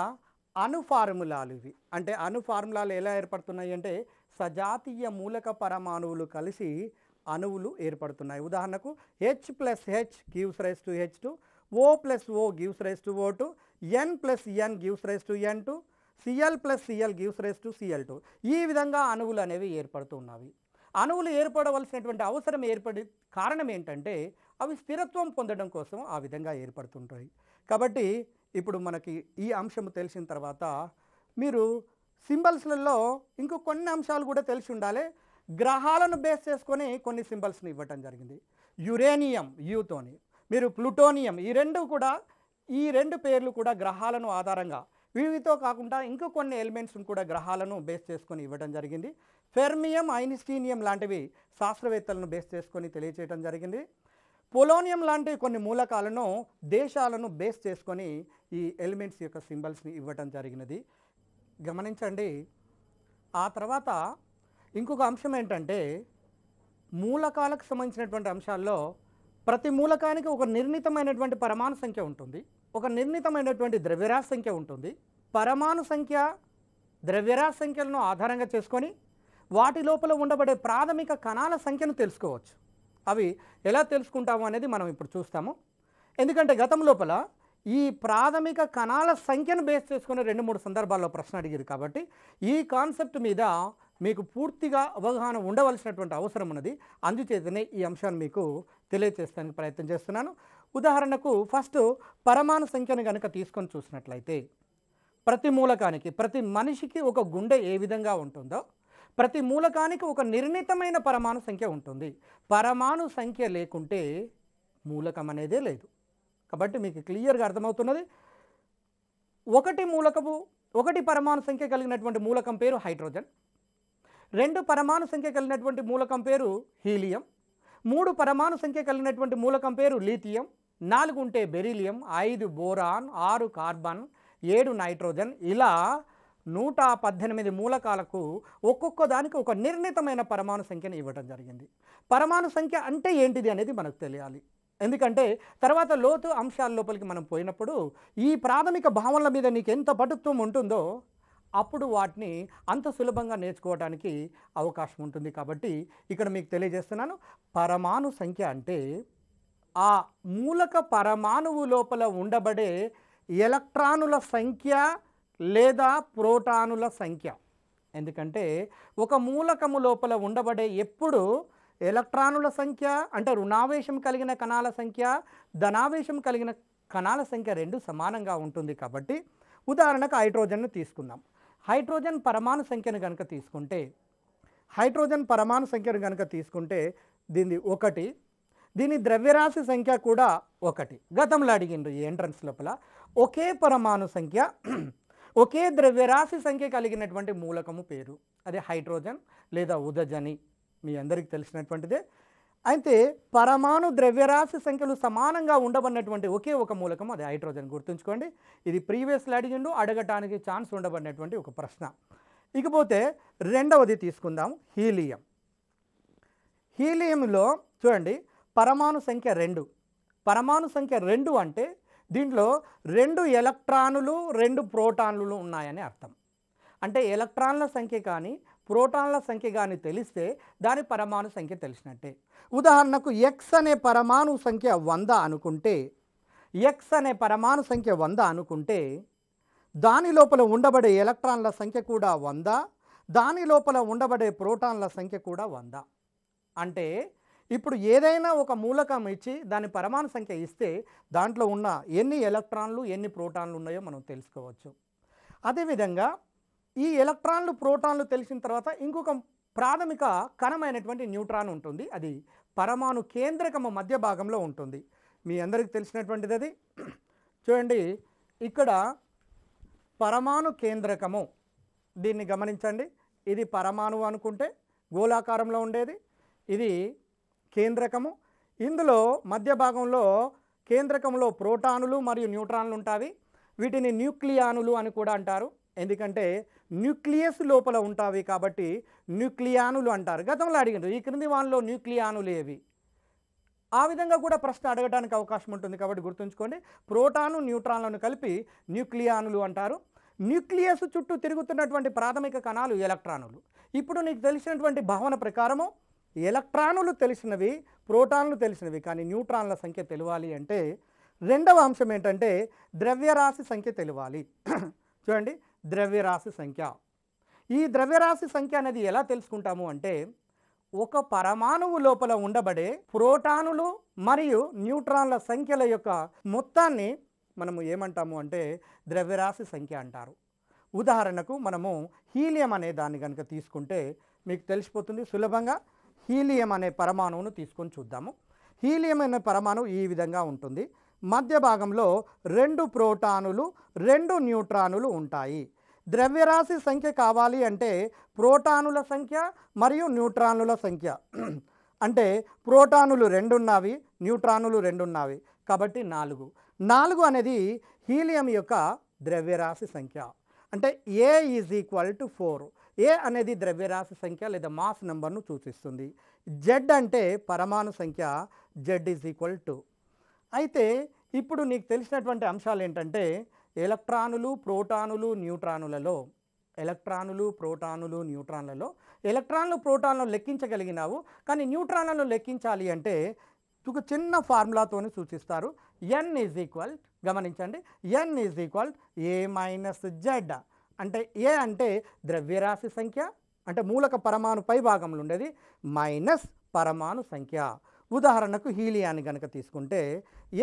అణు ఫార్ములాలు ఇవి. అంటే అణు ఫార్ములాలు ఎలా ఏర్పడుతున్నాయి అంటే సజాతీయ మూలక పరమాణువులు కలిసి అణువులు ఏర్పడుతున్నాయి. ఉదాహరణకు H+H gives rise to H2, O plus O gives rise to O2, N plus N gives rise to N2, Cl plus Cl gives rise to Cl2. ఈ విధంగా అణువులు అనేవి ఏర్పడుతున్నవి. అణువులు ఏర్పడవలసినటువంటి అవసరం ఏర్పడి కారణం ఏంటంటే అవి స్థిరత్వం పొందడం కోసం ఆ విధంగా ఏర్పడుతుంటాయి. కాబట్టి ఇప్పుడు మనకి ఈ అంశం తెలిసిన తర్వాత మీరు సింబల్స్లలో ఇంకో కొన్ని అంశాలు కూడా తెలిసి ఉండాలి. గ్రహాలను బేస్ చేసుకొని కొన్ని సింబల్స్ని ఇవ్వటం జరిగింది. యురేనియం యూతోని, మీరు ప్లూటోనియం, ఈ రెండు పేర్లు కూడా గ్రహాలను ఆధారంగా, వీటితో కాకుండా ఇంకో కొన్ని ఎలిమెంట్స్ని కూడా గ్రహాలను బేస్ చేసుకొని ఇవ్వడం జరిగింది. ఫెర్మియం, ఐన్స్టీనియం లాంటివి శాస్త్రవేత్తలను బేస్ చేసుకొని తెలియచేయడం జరిగింది. పొలోనియం లాంటి కొన్ని మూలకాలను దేశాలను బేస్ చేసుకొని ఈ ఎలిమెంట్స్ యొక్క సింబల్స్ని ఇవ్వటం జరిగినది. గమనించండి. ఆ తర్వాత ఇంకొక అంశం ఏంటంటే మూలకాలకు సంబంధించినటువంటి అంశాల్లో ప్రతి మూలకానికి ఒక నిర్ణీతమైనటువంటి పరమాణు సంఖ్య ఉంటుంది, ఒక నిర్ణీతమైనటువంటి ద్రవ్యరాశి సంఖ్య ఉంటుంది. పరమాణు సంఖ్య, ద్రవ్యరాశి సంఖ్యలను ఆధారంగా చేసుకొని వాటి లోపల ఉండబడే ప్రాథమిక కణాల సంఖ్యను తెలుసుకోవచ్చు. అవి ఎలా తెలుసుకుంటాము అనేది మనం ఇప్పుడు చూస్తాము. ఎందుకంటే గతం లోపల ఈ ప్రాథమిక కణాల సంఖ్యను బేస్ చేసుకుని 2-3 సందర్భాల్లో ప్రశ్న అడిగారు. కాబట్టి ఈ కాన్సెప్ట్ మీద మీకు పూర్తిగా అవగాహన ఉండవలసినటువంటి అవసరం ఉన్నది. అందుచేతనే ఈ అంశాన్ని మీకు తెలియజేస్తానికి ప్రయత్నం చేస్తున్నాను. ఉదాహరణకు ఫస్ట్ పరమాణు సంఖ్యను కనుక తీసుకొని చూసినట్లయితే ప్రతి మూలకానికి, ప్రతి మనిషికి ఒక గుండె ఏ విధంగా ఉంటుందో ప్రతి మూలకానికి ఒక నిర్ణీతమైన పరమాణు సంఖ్య ఉంటుంది. పరమాణు సంఖ్య లేకుంటే మూలకం అనేదే లేదు. కాబట్టి మీకు క్లియర్గా అర్థమవుతున్నది. ఒకటి పరమాణు సంఖ్య కలిగినటువంటి మూలకం పేరు హైడ్రోజన్, 2 పరమాణు సంఖ్య కలిగినటువంటి మూలకం పేరు హీలియం, 3 పరమాణు సంఖ్య కలిగినటువంటి మూలకం పేరు లిథియం, 4 ఉంటే బెరీలియం, 5 బోరాన్, 6 కార్బన్, 7 నైట్రోజన్, ఇలా 118 మూలకాలకు ఒక్కొక్క దానికి ఒక నిర్ణీతమైన పరమాణు సంఖ్యను ఇవ్వడం జరిగింది. పరమాణు సంఖ్య అంటే ఏంటిది అనేది మనకు తెలియాలి. ఎందుకంటే తర్వాత లోతు అంశాల లోపలికి మనం పోయినప్పుడు ఈ ప్రాథమిక భావనల మీద నీకు ఎంత పటుత్వం ఉంటుందో అప్పుడు వాటిని అంత సులభంగా నేర్చుకోవడానికి అవకాశం ఉంటుంది. కాబట్టి ఇక్కడ మీకు తెలియజేస్తున్నాను, పరమాణు సంఖ్య అంటే ఆ మూలక పరమాణువు లోపల ఉండబడే ఎలక్ట్రానుల సంఖ్య లేదా ప్రోటానుల సంఖ్య. ఎందుకంటే ఒక మూలకము లోపల ఉండబడే ఎప్పుడు ఎలక్ట్రానుల సంఖ్య అంటే రుణావేశం కలిగిన కణాల సంఖ్య, ధనావేశం కలిగిన కణాల సంఖ్య రెండు సమానంగా ఉంటుంది. కాబట్టి ఉదాహరణకు హైడ్రోజన్ను తీసుకుందాం. హైడ్రోజన్ పరమాణు సంఖ్యను కనుక తీసుకుంటే దీన్ని 1, దీని ద్రవ్యరాశి సంఖ్య కూడా 1. గతంలో అడిగిండ్రు ఈ ఎంట్రన్స్ లోపల ఒకే పరమాణు సంఖ్య ఒకే ద్రవ్యరాశి సంఖ్య కలిగినటువంటి మూలకము పేరు, అదే హైడ్రోజన్ లేదా ఉదజని, మీ అందరికీ తెలిసినటువంటిదే. అయితే పరమాణు ద్రవ్యరాశి సంఖ్యలు సమానంగా ఉండబడినటువంటి ఒకే ఒక మూలకం అది హైడ్రోజన్. గుర్తుంచుకోండి, ఇది ప్రీవియస్లో అడిగిండు, అడగటానికి ఛాన్స్ ఉండబడినటువంటి ఒక ప్రశ్న. ఇకపోతే రెండవది తీసుకుందాం, హీలియం. హీలియంలో చూడండి పరమాణు సంఖ్య 2. పరమాణు సంఖ్య 2 అంటే దీంట్లో 2 ఎలక్ట్రానులు 2 ప్రోటాన్లు ఉన్నాయని అర్థం. అంటే ఎలక్ట్రాన్ల సంఖ్య కానీ ప్రోటాన్ల సంఖ్య కానీ తెలిస్తే దాని పరమాణు సంఖ్య తెలిసినట్టే. ఉదాహరణకు ఎక్స్ అనే పరమాణు సంఖ్య 100 అనుకుంటే దాని లోపల ఉండబడే ఎలక్ట్రాన్ల సంఖ్య కూడా 100, దాని లోపల ఉండబడే ప్రోటాన్ల సంఖ్య కూడా 100. అంటే ఇప్పుడు ఏదైనా ఒక మూలకం ఇచ్చి దాని పరమాణు సంఖ్య ఇస్తే దాంట్లో ఉన్న ఎన్ని ఎలక్ట్రాన్లు ఎన్ని ప్రోటాన్లు ఉన్నాయో మనం తెలుసుకోవచ్చు. అదేవిధంగా ఈ ఎలక్ట్రాన్లు ప్రోటాన్లు తెలిసిన తర్వాత ఇంకొక ప్రాథమిక కణమైనటువంటి న్యూట్రాన్ ఉంటుంది. అది పరమాణు కేంద్రకము మధ్య భాగంలో ఉంటుంది. మీ అందరికీ తెలిసినటువంటిది అది. చూడండి ఇక్కడ పరమాణు కేంద్రకము, దీన్ని గమనించండి. ఇది పరమాణువు అనుకుంటే గోళాకారంలో ఉండేది, ఇది కేంద్రకము. ఇందులో మధ్య భాగంలో కేంద్రకంలో ప్రోటానులు మరియు న్యూట్రాన్లు ఉంటాయి. వీటిని న్యూక్లియానులు అని కూడా అంటారు. ఎందుకంటే న్యూక్లియస్ లోపల ఉంటాయి కాబట్టి న్యూక్లియానులు అంటారు. గతంలో అడిగారు ఈ క్రింది వానిలో న్యూక్లియానులు ఏవి, ఆ విధంగా కూడా ప్రశ్న అడగడానికి అవకాశం ఉంటుంది. కాబట్టి గుర్తుంచుకోండి, ప్రోటాను న్యూట్రాన్లను కలిపి న్యూక్లియానులు అంటారు. న్యూక్లియస్ చుట్టూ తిరుగుతున్నటువంటి ప్రాథమిక కణాలు ఎలక్ట్రానులు. ఇప్పుడు నీకు తెలిసినటువంటి భావన ప్రకారము ఎలక్ట్రానులు తెలిసినవి, ప్రోటాన్లు తెలిసినవి, కానీ న్యూట్రాన్ల సంఖ్య తెలియాలి అంటే రెండవ అంశం ఏంటంటే ద్రవ్యరాశి సంఖ్య తెలియాలి. చూడండి, ద్రవ్యరాశి సంఖ్య. ఈ ద్రవ్యరాశి సంఖ్య అనేది ఎలా తెలుసుకుంటాము అంటే, ఒక పరమాణువు లోపల ఉండబడే ప్రోటానులు మరియు న్యూట్రాన్ల సంఖ్యల యొక్క మొత్తాన్ని మనము ఏమంటాము అంటే ద్రవ్యరాశి సంఖ్య అంటారు. ఉదాహరణకు మనము హీలియం అనే దాన్ని కనుక తీసుకుంటే మీకు తెలిసిపోతుంది సులభంగా. హీలియం అనే పరమాణువును తీసుకొని చూద్దాము. హీలియం అనే పరమాణువు ఈ విధంగా ఉంటుంది. మధ్య భాగంలో 2 ప్రోటానులు 2 న్యూట్రానులు ఉంటాయి. ద్రవ్యరాశి సంఖ్య కావాలి అంటే ప్రోటానుల సంఖ్య మరియు న్యూట్రానుల సంఖ్య అంటే ప్రోటానులు 2 ఉన్నవి, న్యూట్రానులు 2 ఉన్నవి కాబట్టి 4. 4 అనేది హీలియం యొక్క ద్రవ్యరాశి సంఖ్య. అంటే A = 4. ఏ అనేది ద్రవ్యరాశి సంఖ్య లేదా మాస్ నెంబర్ను సూచిస్తుంది. జెడ్ అంటే పరమాణు సంఖ్య, Z = 2. అయితే ఇప్పుడు నీకు తెలిసినటువంటి అంశాలు ఏంటంటే ఎలక్ట్రానులు, ప్రోటానులు, న్యూట్రానులలో ఎలక్ట్రానులు, ప్రోటాన్లను లెక్కించగలిగినావు. కానీ న్యూట్రాన్లను లెక్కించాలి అంటే ఒక చిన్న ఫార్ములాతోని సూచిస్తారు. గమనించండి, N A - Z. అంటే ఏ అంటే ద్రవ్యరాశి సంఖ్య, అంటే మూలక పరమాణు పై భాగంలో ఉండేది, మైనస్ పరమాణు సంఖ్య. ఉదాహరణకు హీలియాన్ని కనుక తీసుకుంటే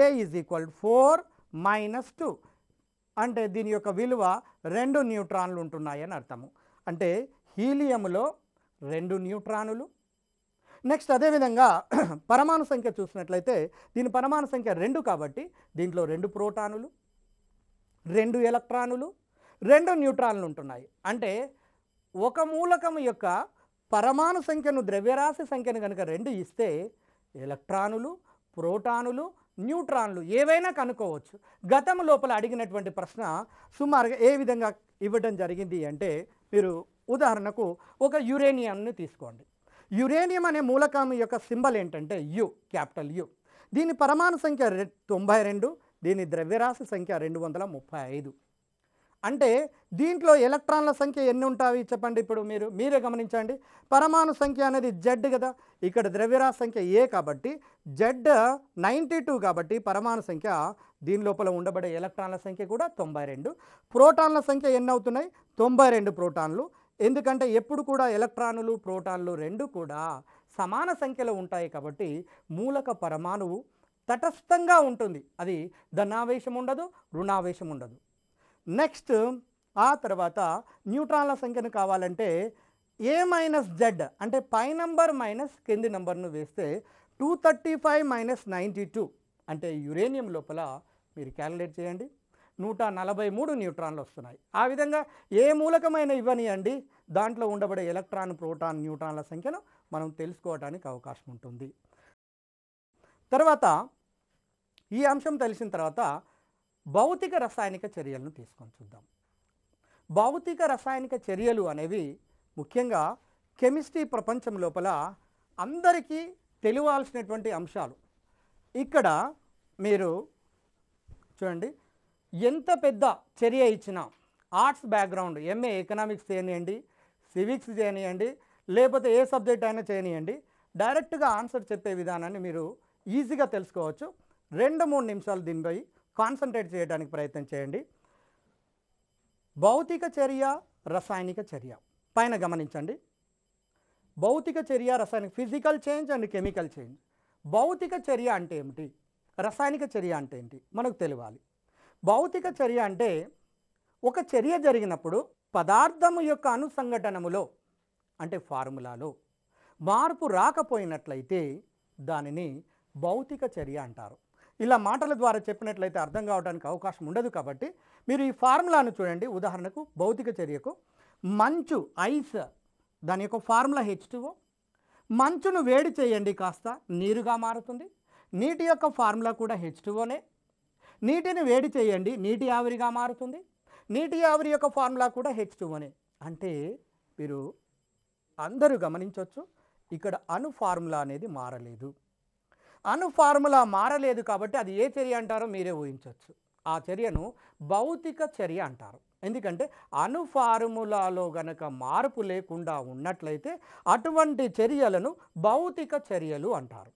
A = 4 - 2 అంటే దీని యొక్క విలువ 2 న్యూట్రాన్లు ఉంటున్నాయని అర్థము. అంటే హీలియంలో 2 న్యూట్రానులు. నెక్స్ట్ అదేవిధంగా పరమాణు సంఖ్య చూసినట్లయితే దీని పరమాణు సంఖ్య 2 కాబట్టి దీంట్లో 2 ప్రోటానులు, 2 ఎలక్ట్రానులు, 2 న్యూట్రాన్లు ఉంటున్నాయి. అంటే ఒక మూలకం యొక్క పరమాణు సంఖ్యను ద్రవ్యరాశి సంఖ్యను కనుక 2 ఇస్తే ఎలక్ట్రానులు, ప్రోటానులు, న్యూట్రాన్లు ఏవైనా కనుక్కోవచ్చు. గతం లోపల అడిగినటువంటి ప్రశ్న సుమారుగా ఏ విధంగా ఇవ్వడం జరిగింది అంటే, మీరు ఉదాహరణకు ఒక యురేనియంని తీసుకోండి. యురేనియం అనే మూలకం యొక్క సింబల్ ఏంటంటే యు, క్యాపిటల్ యు. దీని పరమాణు సంఖ్య 92, దీని ద్రవ్యరాశి సంఖ్య 235. అంటే దీంట్లో ఎలక్ట్రాన్ల సంఖ్య ఎన్ని ఉంటాయి చెప్పండి. ఇప్పుడు మీరే గమనించండి. పరమాణు సంఖ్య అనేది Z కదా, ఇక్కడ ద్రవ్యరాశి సంఖ్య A కాబట్టి Z 92 కాబట్టి పరమాణు సంఖ్య, దీని లోపల ఉండబడే ఎలక్ట్రాన్ల సంఖ్య కూడా 92. ప్రోటాన్ల సంఖ్య ఎన్ని అవుతున్నాయి? 92 ప్రోటాన్లు. ఎందుకంటే ఎప్పుడు కూడా ఎలక్ట్రానులు, ప్రోటాన్లు 2 కూడా సమాన సంఖ్యలో ఉంటాయి కాబట్టి మూలక పరమాణువు తటస్థంగా ఉంటుంది. అది ధనావేశం ఉండదు, రుణావేశం ఉండదు. నెక్స్ట్ ఆ తర్వాత న్యూట్రాన్ల సంఖ్యను కావాలంటే A - Z అంటే పై నంబర్ మైనస్ కింది నంబర్ను వేస్తే 235 - 92 అంటే యురేనియం లోపల మీరు క్యాలిక్యులేట్ చేయండి 143 న్యూట్రాన్లు వస్తున్నాయి. ఆ విధంగా ఏ మూలకమైన ఇవ్వనియండి, దాంట్లో ఉండబడే ఎలక్ట్రాన్, ప్రోటాన్, న్యూట్రాన్ల సంఖ్యను మనం తెలుసుకోవడానికి అవకాశం ఉంటుంది. తర్వాత ఈ అంశం తెలిసిన తర్వాత భౌతిక రసాయనిక చర్యలను తీసుకొని చూద్దాం. భౌతిక రసాయనిక చర్యలు అనేవి ముఖ్యంగా కెమిస్ట్రీ ప్రపంచం లోపల అందరికీ తెలియాల్సినటువంటి అంశాలు. ఇక్కడ మీరు చూడండి, ఎంత పెద్ద చర్య ఇచ్చినా ఆర్ట్స్ బ్యాక్గ్రౌండ్ MA ఎకనామిక్స్ చేయనియండి, సివిక్స్ చేయనియండి, లేకపోతే ఏ సబ్జెక్ట్ అయినా చేయనియండి, డైరెక్ట్గా ఆన్సర్ చెప్పే విధానాన్ని మీరు ఈజీగా తెలుసుకోవచ్చు. 2-3 నిమిషాలు దీనిపై కాన్సన్ట్రేట్ చేయడానికి ప్రయత్నం చేయండి. భౌతిక చర్య, రసాయనిక చర్య పైన గమనించండి. భౌతిక చర్య, రసాయనిక, physical change and chemical change. భౌతిక చర్య అంటే ఏమిటి, రసాయనిక చర్య అంటే ఏంటి మనకు తెలియాలి. భౌతిక చర్య అంటే ఒక చర్య జరిగినప్పుడు పదార్థము యొక్క అనుసంఘటనములో అంటే ఫార్ములాలో మార్పు రాకపోయినట్లయితే దానిని భౌతిక చర్య అంటారు. ఇలా మాటల ద్వారా చెప్పినట్లయితే అర్థం కావడానికి అవకాశం ఉండదు కాబట్టి మీరు ఈ ఫార్ములాను చూడండి. ఉదాహరణకు భౌతిక చర్యకు మంచు, ఐస్, దాని యొక్క ఫార్ములా H2O. మంచును వేడి చేయండి, కాస్త నీరుగా మారుతుంది. నీటి యొక్క ఫార్ములా కూడా H2Oనే. నీటిని వేడి చేయండి, నీటి ఆవిరిగా మారుతుంది. నీటి ఆవిరి యొక్క ఫార్ములా కూడా H2Oనే. అంటే మీరు అందరూ గమనించవచ్చు, ఇక్కడ అణు ఫార్ములా అనేది మారలేదు. అణు ఫార్ములా మారలేదు కాబట్టి అది ఏ చర్య అంటారో మీరే ఊహించవచ్చు. ఆ చర్యను భౌతిక చర్య అంటారు. ఎందుకంటే అణు ఫార్ములాలో గనక మార్పు లేకుండా ఉన్నట్లయితే అటువంటి చర్యలను భౌతిక చర్యలు అంటారు.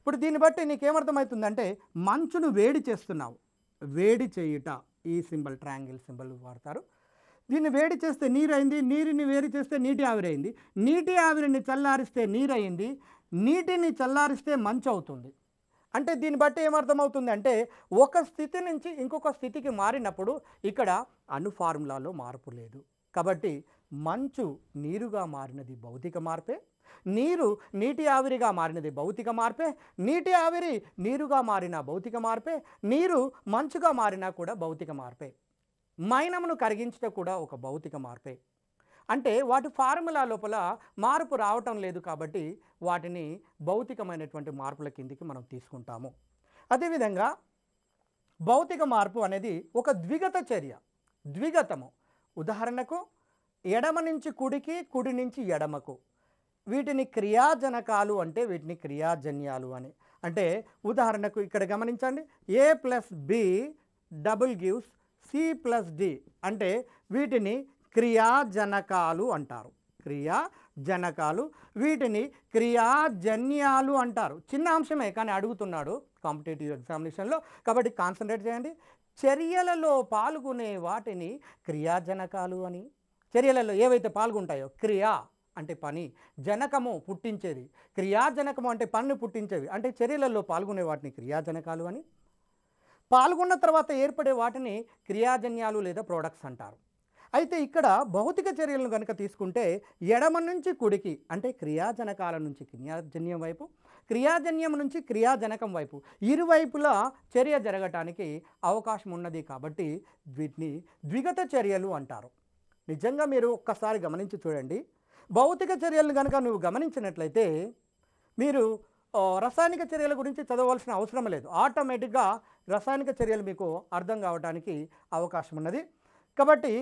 ఇప్పుడు దీన్ని బట్టి నీకేమర్థమవుతుందంటే మంచును వేడి చేస్తున్నావు, వేడి చేయుట, ఈ సింబల్ ట్రయాంగిల్ సింబల్ వాడతారు. దీన్ని వేడి చేస్తే నీరైంది, నీరుని వేడి చేస్తే నీటి ఆవిరైంది, నీటి ఆవిరిని చల్లారిస్తే నీరైంది, నీటిని చల్లారిస్తే మంచు అవుతుంది. అంటే దీన్ని బట్టి ఏమర్థమవుతుంది అంటే ఒక స్థితి నుంచి ఇంకొక స్థితికి మారినప్పుడు ఇక్కడ అణు ఫార్ములాలో మార్పు లేదు. కాబట్టి మంచు నీరుగా మారినది భౌతిక మార్పే, నీరు నీటి ఆవిరిగా మారినది భౌతిక మార్పే, నీటి ఆవిరి నీరుగా మారిన భౌతిక మార్పే, నీరు మంచుగా మారినా కూడా భౌతిక మార్పే, మైనమును కరిగించడం కూడా ఒక భౌతిక మార్పే. అంటే వాటి ఫార్ములా లోపల మార్పు రావటం లేదు కాబట్టి వాటిని భౌతికమైనటువంటి మార్పుల కిందికి మనం తీసుకుంటాము. అదేవిధంగా భౌతిక మార్పు అనేది ఒక ద్విగత చర్య, ద్విగతము. ఉదాహరణకు ఎడమ నుంచి కుడికి, కుడి నుంచి ఎడమకు, వీటిని క్రియాజనకాలు అంటే వీటిని క్రియాజన్యాలు అని. అంటే ఉదాహరణకు ఇక్కడ గమనించండి, A + B double gives C + D అంటే వీటిని క్రియాజనకాలు అంటారు, క్రియాజనకాలు. వీటిని క్రియాజన్యాలు అంటారు. చిన్న అంశమే కానీ అడుగుతున్నాడు కాంపిటేటివ్ ఎగ్జామినేషన్లో, కాబట్టి కాన్సన్ట్రేట్ చేయండి. చర్యలలో పాల్గొనే వాటిని క్రియాజనకాలు అని. చర్యలలో ఏవైతే పాల్గొంటాయో, క్రియ అంటే పని, జనకము పుట్టించేది, క్రియాజనకము అంటే పనిని పుట్టించేవి, అంటే చర్యలలో పాల్గొనే వాటిని క్రియాజనకాలు అని. పాల్గొన్న తర్వాత ఏర్పడే వాటిని క్రియాజన్యాలు లేదా ప్రోడక్ట్స్ అంటారు. అయితే ఇక్కడ భౌతిక చర్యలను కనుక తీసుకుంటే ఎడమ నుంచి కుడికి అంటే క్రియాజనకాల నుంచి క్రియాజన్యం వైపు, క్రియాజన్యం నుంచి క్రియాజనకం వైపు, ఇరువైపులా చర్య జరగటానికి అవకాశం ఉన్నది కాబట్టి వీటిని ద్విగత చర్యలు అంటారు. నిజంగా మీరు ఒక్కసారి గమనించి చూడండి, భౌతిక చర్యలను కనుక నువ్వు గమనించినట్లయితే మీరు రసాయనిక చర్యల గురించి చదవవలసిన అవసరం లేదు, ఆటోమేటిక్గా రసాయనిక చర్యలు మీకు అర్థం కావడానికి అవకాశం ఉన్నది. కాబట్టి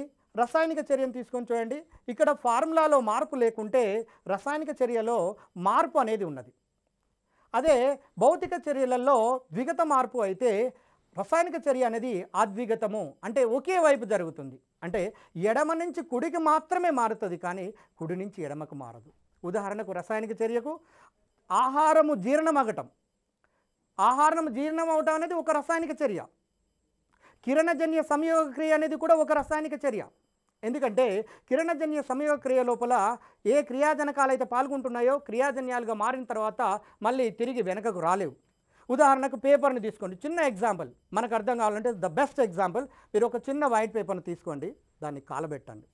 రసాయనిక చర్యను తీసుకొని చూడండి, ఇక్కడ ఫార్ములాలో మార్పు లేకుంటే రసాయనిక చర్యలో మార్పు అనేది ఉన్నది. అదే భౌతిక చర్యలలో ద్విగత మార్పు అయితే రసాయనిక చర్య అనేది అద్విగతము, అంటే ఒకే వైపు జరుగుతుంది. అంటే ఎడమ నుంచి కుడికి మాత్రమే మారుతుంది కానీ కుడి నుంచి ఎడమకు మారదు. ఉదాహరణకు రసాయనిక చర్యకు ఆహారము జీర్ణమగటం, ఆహారం జీర్ణం అవటం అనేది ఒక రసాయనిక చర్య. కిరణజన్య సంయోగ క్రియ అనేది కూడా ఒక రసాయనిక చర్య. ఎందుకంటే కిరణజన్య సంయోగ క్రియ లోపల ఏ క్రియాజనకాలు అయితే పాల్గొంటున్నాయో క్రియాజన్యాలుగా మారిన తర్వాత మళ్ళీ తిరిగి వెనకకు రాలేవు. ఉదాహరణకు పేపర్ని తీసుకోండి, చిన్న ఎగ్జాంపుల్ మనకు అర్థం కావాలంటే ద బెస్ట్ ఎగ్జాంపుల్, మీరు ఒక చిన్న వైట్ పేపర్ను తీసుకోండి, దాన్ని కాలబెట్టండి.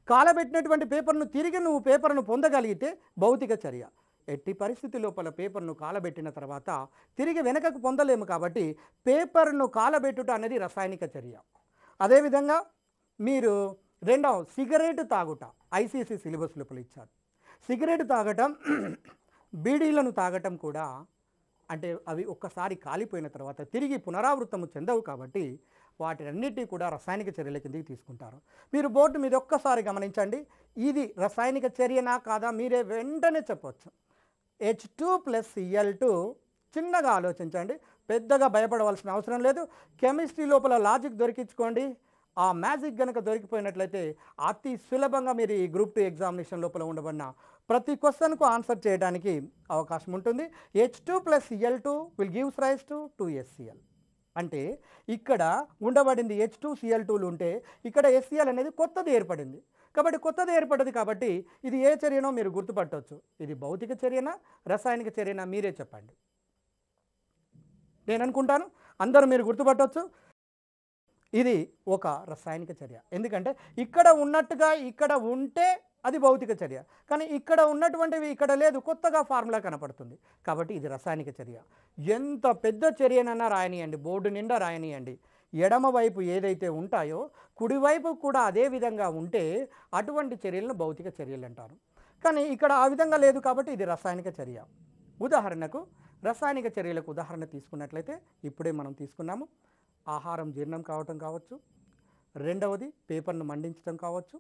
కాలబెట్టినటువంటి పేపర్ను తిరిగి నువ్వు పేపర్ను పొందగలిగితే భౌతిక చర్య. ఎట్టి పరిస్థితి లోపల పేపర్ను కాలబెట్టిన తర్వాత తిరిగి వెనకకు పొందలేము కాబట్టి పేపర్ను కాలబెట్టుట అనేది రసాయనిక చర్య. అదేవిధంగా మీరు రెండవ సిగరెట్ తాగుట, ఐసీసీ సిలబస్ లోపల ఇచ్చారు. సిగరెట్ తాగటం, బీడీలను తాగటం కూడా అంటే అవి ఒక్కసారి కాలిపోయిన తర్వాత తిరిగి పునరావృతము చెందవు కాబట్టి వాటినన్నిటి కూడా రసాయనిక చర్యల కిందకి తీసుకుంటారు. మీరు బోర్డు మీద ఒక్కసారి గమనించండి, ఇది రసాయనిక చర్యనా కాదా మీరే వెంటనే చెప్పవచ్చు. H2+Cl2 చిన్నగా ఆలోచించండి, పెద్దగా భయపడవలసిన అవసరం లేదు. కెమిస్ట్రీ లోపల లాజిక్ దొరికించుకోండి, ఆ మ్యాజిక్ కనుక దొరికిపోయినట్లయితే అతి సులభంగా మీరు ఈ గ్రూప్ 2 ఎగ్జామినేషన్ లోపల ఉండబడిన ప్రతి క్వశ్చన్కు ఆన్సర్ చేయడానికి అవకాశం ఉంటుంది. H2+Cl2 will gives rise to 2HCl. అంటే ఇక్కడ ఉండబడింది H2Cl2లు ఉంటే ఇక్కడ HCl అనేది కొత్తది ఏర్పడింది. కాబట్టి కొత్తది ఏర్పడ్డది కాబట్టి ఇది ఏ చర్యనో మీరు గుర్తుపట్టవచ్చు. ఇది భౌతిక చర్యనా రసాయనిక చర్యనా మీరే చెప్పండి. నేను అనుకుంటాను అందరూ మీరు గుర్తుపట్టవచ్చు, ఇది ఒక రసాయనిక చర్య. ఎందుకంటే ఇక్కడ ఉన్నట్టుగా ఇక్కడ ఉంటే అది భౌతిక చర్య, కానీ ఇక్కడ ఉన్నటువంటివి ఇక్కడ లేదు, కొత్తగా ఫార్ములా కనపడుతుంది కాబట్టి ఇది రసాయనిక చర్య. ఎంత పెద్ద చర్యనన్నా రాయనియండి, బోర్డు నిండా రాయనియండి, ఎడమ వైపు ఏదైతే ఉంటాయో కుడివైపు కూడా అదే విధంగా ఉంటే అటువంటి చర్యలను భౌతిక చర్యలు అంటారు. కానీ ఇక్కడ ఆ విధంగా లేదు కాబట్టి ఇది రసాయనిక చర్య. ఉదాహరణకు రసాయనిక చర్యలకు ఉదాహరణ తీసుకున్నట్లయితే ఇప్పుడే మనం తీసుకున్నాము, ఆహారం జీర్ణం కావటం కావచ్చు, రెండవది పేపర్ను మండించడం కావచ్చు,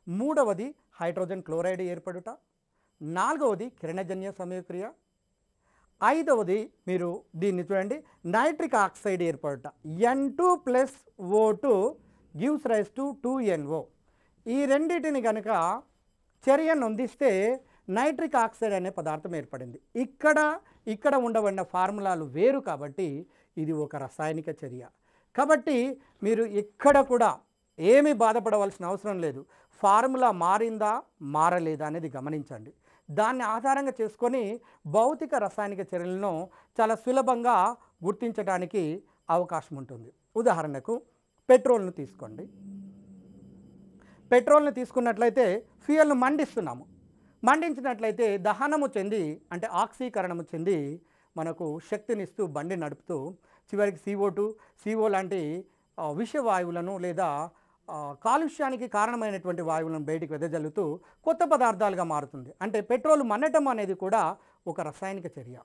మూడవది హైడ్రోజన్ క్లోరైడ్ ఏర్పడుట, నాలుగవది కిరణజన్య సంయోగక్రియ, ఐదవది మీరు దీన్ని చూడండి నైట్రిక్ ఆక్సైడ్ ఏర్పడుట, N2+O2 gives rise to 2NO. ఈ రెండింటిని కనుక చర్యను అందిస్తే నైట్రిక్ ఆక్సైడ్ అనే పదార్థం ఏర్పడింది. ఇక్కడ ఇక్కడ ఉండబడిన ఫార్ములాలు వేరు కాబట్టి ఇది ఒక రసాయనిక చర్య. కాబట్టి మీరు ఎక్కడ కూడా ఏమీ బాధపడవలసిన అవసరం లేదు. ఫార్ములా మారిందా మారలేదా అనేది గమనించండి. దాన్ని ఆధారంగా చేసుకొని భౌతిక రసాయనిక చర్యలను చాలా సులభంగా గుర్తించడానికి అవకాశం ఉంటుంది. ఉదాహరణకు పెట్రోల్ను తీసుకోండి. పెట్రోల్ను తీసుకున్నట్లయితే ఫ్యూయల్ను మండిస్తున్నాము. మండించినట్లయితే దహనము చెంది అంటే ఆక్సీకరణము చెంది మనకు శక్తినిస్తూ బండి నడుపుతూ చివరికి CO లాంటి విషవాయువులను లేదా కాలుష్యానికి కారణమైనటువంటి వాయువులను బయటికి వెదజల్లుతూ కొత్త పదార్థాలుగా మారుతుంది. అంటే పెట్రోల్ మండటం అనేది కూడా ఒక రసాయనిక చర్య.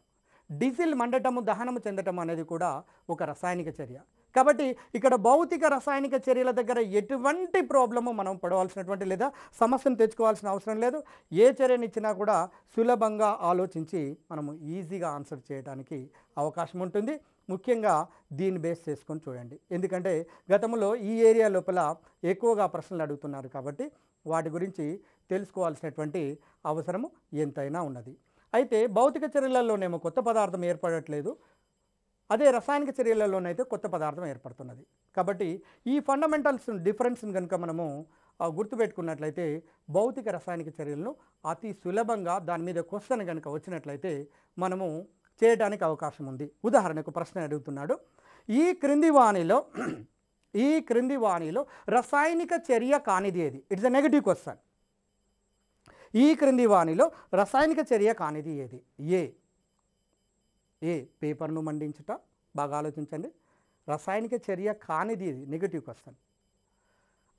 డీజిల్ మండటము దహనము చెందటం అనేది కూడా ఒక రసాయనిక చర్య. కాబట్టి ఇక్కడ భౌతిక రసాయనిక చర్యల దగ్గర ఎటువంటి ప్రాబ్లము మనం పడవలసినటువంటి లేదా సమస్యను తెచ్చుకోవాల్సిన అవసరం లేదు. ఏ చర్యనిచ్చినా కూడా సులభంగా ఆలోచించి మనము ఈజీగా ఆన్సర్ చేయడానికి అవకాశం ఉంటుంది. ముఖ్యంగా దీన్ని బేస్ చేసుకొని చూడండి. ఎందుకంటే గతంలో ఈ ఏరియా లోపల ఎక్కువగా ప్రశ్నలు అడుగుతున్నారు కాబట్టి వాటి గురించి తెలుసుకోవాల్సినటువంటి అవసరము ఎంతైనా ఉన్నది. అయితే భౌతిక చర్యలలోనేమో కొత్త పదార్థం ఏర్పడట్లేదు, అదే రసాయనిక చర్యలలోనైతే కొత్త పదార్థం ఏర్పడుతున్నది. కాబట్టి ఈ ఫండమెంటల్స్ డిఫరెన్స్ని కనుక మనము గుర్తుపెట్టుకున్నట్లయితే భౌతిక రసాయనిక చర్యలను అతి సులభంగా దాని మీద క్వశ్చన్ కనుక వచ్చినట్లయితే మనము చేయడానికి అవకాశం ఉంది. ఉదాహరణకు ప్రశ్న అడుగుతున్నాడు, ఈ క్రింది వాణిలో రసాయనిక చర్య కానిది ఏది? It's a negative question. ఈ క్రింది వాణిలో రసాయనిక చర్య కానిది ఏది? ఏ పేపర్ను మండించుట. బాగా ఆలోచించండి. రసాయనిక చర్య కానిది ఇది నెగటివ్ క్వశ్చన్.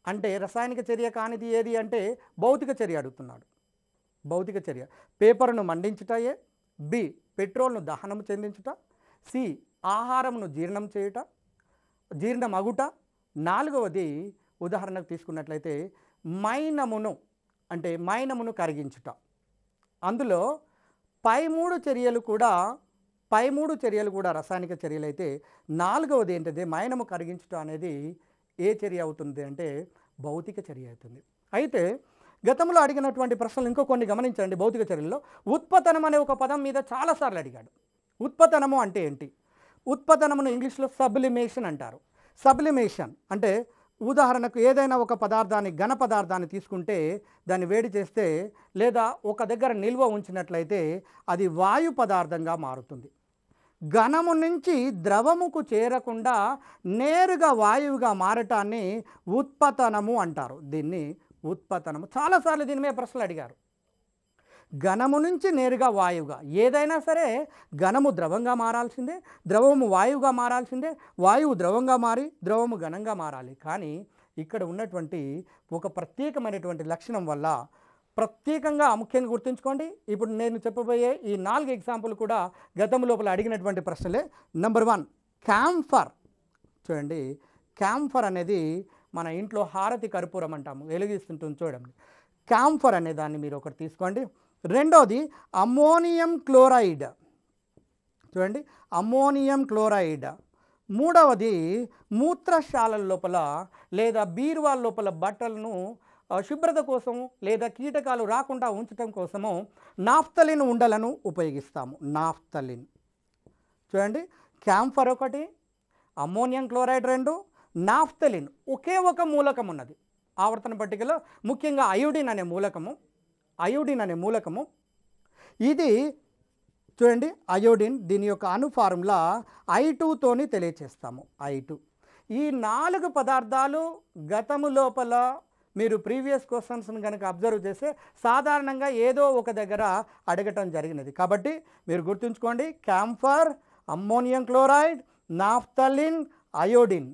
అంటే రసాయనిక చర్య కానిది ఏది అంటే భౌతిక చర్య అడుగుతున్నాడు. భౌతిక చర్య పేపర్ను మండించుట. బి పెట్రోల్ను దహనం చెందించుట. సి ఆహారంను జీర్ణమగుట. నాలుగవది ఉదాహరణకు తీసుకున్నట్లయితే మైనమును కరిగించుట. అందులో పై మూడు చర్యలు కూడా రసాయనిక చర్యలు అయితే నాలుగవది ఏంటంటే మైనము కరిగించుట అనేది ఏ చర్య అవుతుంది అంటే భౌతిక చర్య అవుతుంది. అయితే గతంలో అడిగినటువంటి ప్రశ్నలు ఇంకో కొన్ని గమనించండి. భౌతిక చర్యల్లో ఉత్పతనం అనే ఒక పదం మీద చాలాసార్లు అడిగాడు. ఉత్పతనము అంటే ఏంటి? ఉత్పతనమును ఇంగ్లీష్లో సబ్లిమేషన్ అంటారు. సబ్లిమేషన్ అంటే ఉదాహరణకు ఏదైనా ఒక పదార్థాన్ని ఘన పదార్థాన్ని తీసుకుంటే దాన్ని వేడి చేస్తే లేదా ఒక దగ్గర నిల్వ ఉంచినట్లయితే అది వాయు పదార్థంగా మారుతుంది. ఘనము నుంచి ద్రవముకు చేరకుండా నేరుగా వాయువుగా మారటాన్ని ఉత్పతనము అంటారు. దీన్ని ఉత్పతనము. చాలాసార్లు దీని మీద ప్రశ్నలు అడిగారు. ఘనము నుంచి నేరుగా వాయువుగా, ఏదైనా సరే ఘనము ద్రవంగా మారాల్సిందే, ద్రవము వాయువుగా మారాల్సిందే, వాయువు ద్రవంగా మారి ద్రవము ఘనంగా మారాలి. కానీ ఇక్కడ ఉన్నటువంటి ఒక ప్రత్యేకమైనటువంటి లక్షణం వల్ల ప్రత్యేకంగా ముఖ్యంగా గుర్తుంచుకోండి. ఇప్పుడు నేను చెప్పబోయే ఈ 4 ఎగ్జాంపుల్ కూడా గతం లోపల అడిగినటువంటి ప్రశ్నలే. Number 1 camphor. చూడండి, క్యాంఫర్ అనేది మన ఇంట్లో హారతి కర్పూరం అంటాము, వెలిగిస్తుంటుంది చూడండి. క్యాంఫర్ అనే దాన్ని మీరు ఒకటి తీసుకోండి. రెండోది అమ్మోనియం క్లోరైడ్. చూడండి, అమ్మోనియం క్లోరైడ్. మూడవది మూత్రశాలల లోపల లేదా బీరువాల లోపల బట్టలను శుభ్రత కోసం లేదా కీటకాలు రాకుండా ఉంచడం కోసము నాఫ్తలిన్ ఉండలను ఉపయోగిస్తాము. నాఫ్తలిన్. చూడండి, క్యాంఫర్ ఒకటి, అమ్మోనియం క్లోరైడ్ 2, నాఫ్తలిన్ ఒకే ఒక మూలకం ఉన్నది ఆవర్తన పట్టికలో, ముఖ్యంగా అయోడిన్ అనే మూలకము. ఇది చూడండి, అయోడిన్. దీని యొక్క అణు ఫార్ములా I2తోని తెలియచేస్తాము. I2. ఈ 4 పదార్థాలు గతము లోపల మీరు ప్రీవియస్ క్వశ్చన్స్ని కనుక అబ్జర్వ్ చేస్తే సాధారణంగా ఏదో ఒక దగ్గర అడగటం జరిగినది. కాబట్టి మీరు గుర్తుంచుకోండి, camphor, ammonium chloride, naphthalene, iodine.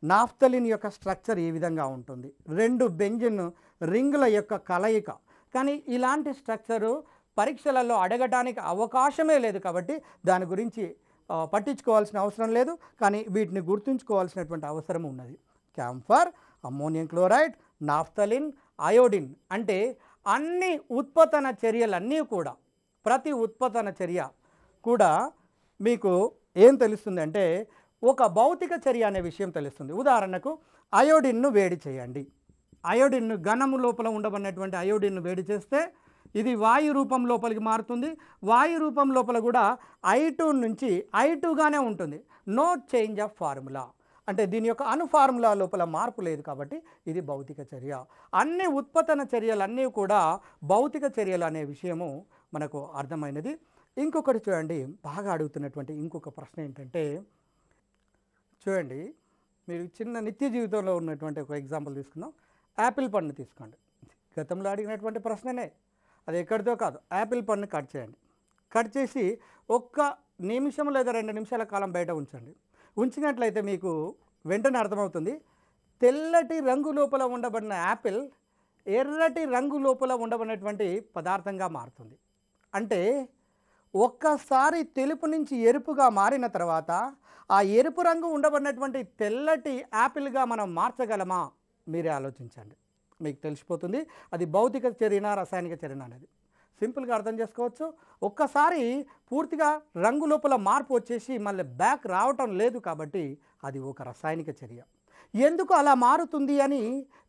Naphthalene యొక్క స్ట్రక్చర్ ఈ విధంగా ఉంటుంది. 2 బెంజిన్ రింగుల యొక్క కలయిక. కానీ ఇలాంటి స్ట్రక్చరు పరీక్షలలో అడగడానికి అవకాశమే లేదు. కాబట్టి దాని గురించి పట్టించుకోవాల్సిన అవసరం లేదు. కానీ వీటిని గుర్తుంచుకోవాల్సినటువంటి అవసరం ఉన్నది. Camphor, ammonium chloride, naphthalene, iodine. అంటే అన్ని ఉత్పతన చర్యలన్నీ కూడా, ప్రతి ఉత్పతన చర్య కూడా మీకు ఏం తెలుస్తుంది అంటే ఒక భౌతిక చర్య అనే విషయం తెలుస్తుంది. ఉదాహరణకు అయోడిన్ను వేడి చేయండి. అయోడిన్ను ఘనము లోపల ఉండబడినటువంటి అయోడిన్ను వేడి చేస్తే ఇది వాయు రూపం లోపలికి మారుతుంది. వాయు రూపం లోపల కూడా I2 నుంచి I2గానే ఉంటుంది. నో చేంజ్ ఆఫ్ ఫార్ములా, అంటే దీని యొక్క అణు ఫార్ములా లోపల మార్పు లేదు కాబట్టి ఇది భౌతిక చర్య. అన్ని ఉత్పతన చర్యలన్నీ కూడా భౌతిక చర్యలు అనే విషయము మనకు అర్థమైనది. ఇంకొకటి చూడండి, బాగా అడుగుతున్నటువంటి ఇంకొక ప్రశ్న ఏంటంటే, చూడండి మీరు చిన్న నిత్య జీవితంలో ఉన్నటువంటి ఒక ఎగ్జాంపుల్ తీసుకుందాం. యాపిల్ పండు తీసుకోండి. గతంలో అడిగినటువంటి ప్రశ్ననే, అది ఎక్కడితో కాదు. యాపిల్ పండుని కట్ చేయండి. కట్ చేసి ఒక్క నిమిషం లేదా 2 నిమిషాల కాలం బయట ఉంచండి. ఉంచినట్లయితే మీకు వెంటనే అర్థమవుతుంది, తెల్లటి రంగు లోపల ఉండబడిన యాపిల్ ఎర్రటి రంగు లోపల ఉండబడినటువంటి పదార్థంగా మారుతుంది. అంటే ఒక్కసారి తెలుపు నుంచి ఎరుపుగా మారిన తర్వాత ఆ ఎరుపు రంగు ఉండబడినటువంటి తెల్లటి యాపిల్గా మనం మార్చగలమా? మీరే ఆలోచించండి, మీకు తెలిసిపోతుంది అది భౌతిక చర్యనా రసాయనిక చర్యనా అనేది. సింపుల్గా అర్థం చేసుకోవచ్చు. ఒక్కసారి పూర్తిగా రంగు లోపల మార్పు వచ్చేసి మళ్ళీ బ్యాక్ రావటం లేదు కాబట్టి అది ఒక రసాయనిక చర్య. ఎందుకు అలా మారుతుంది అని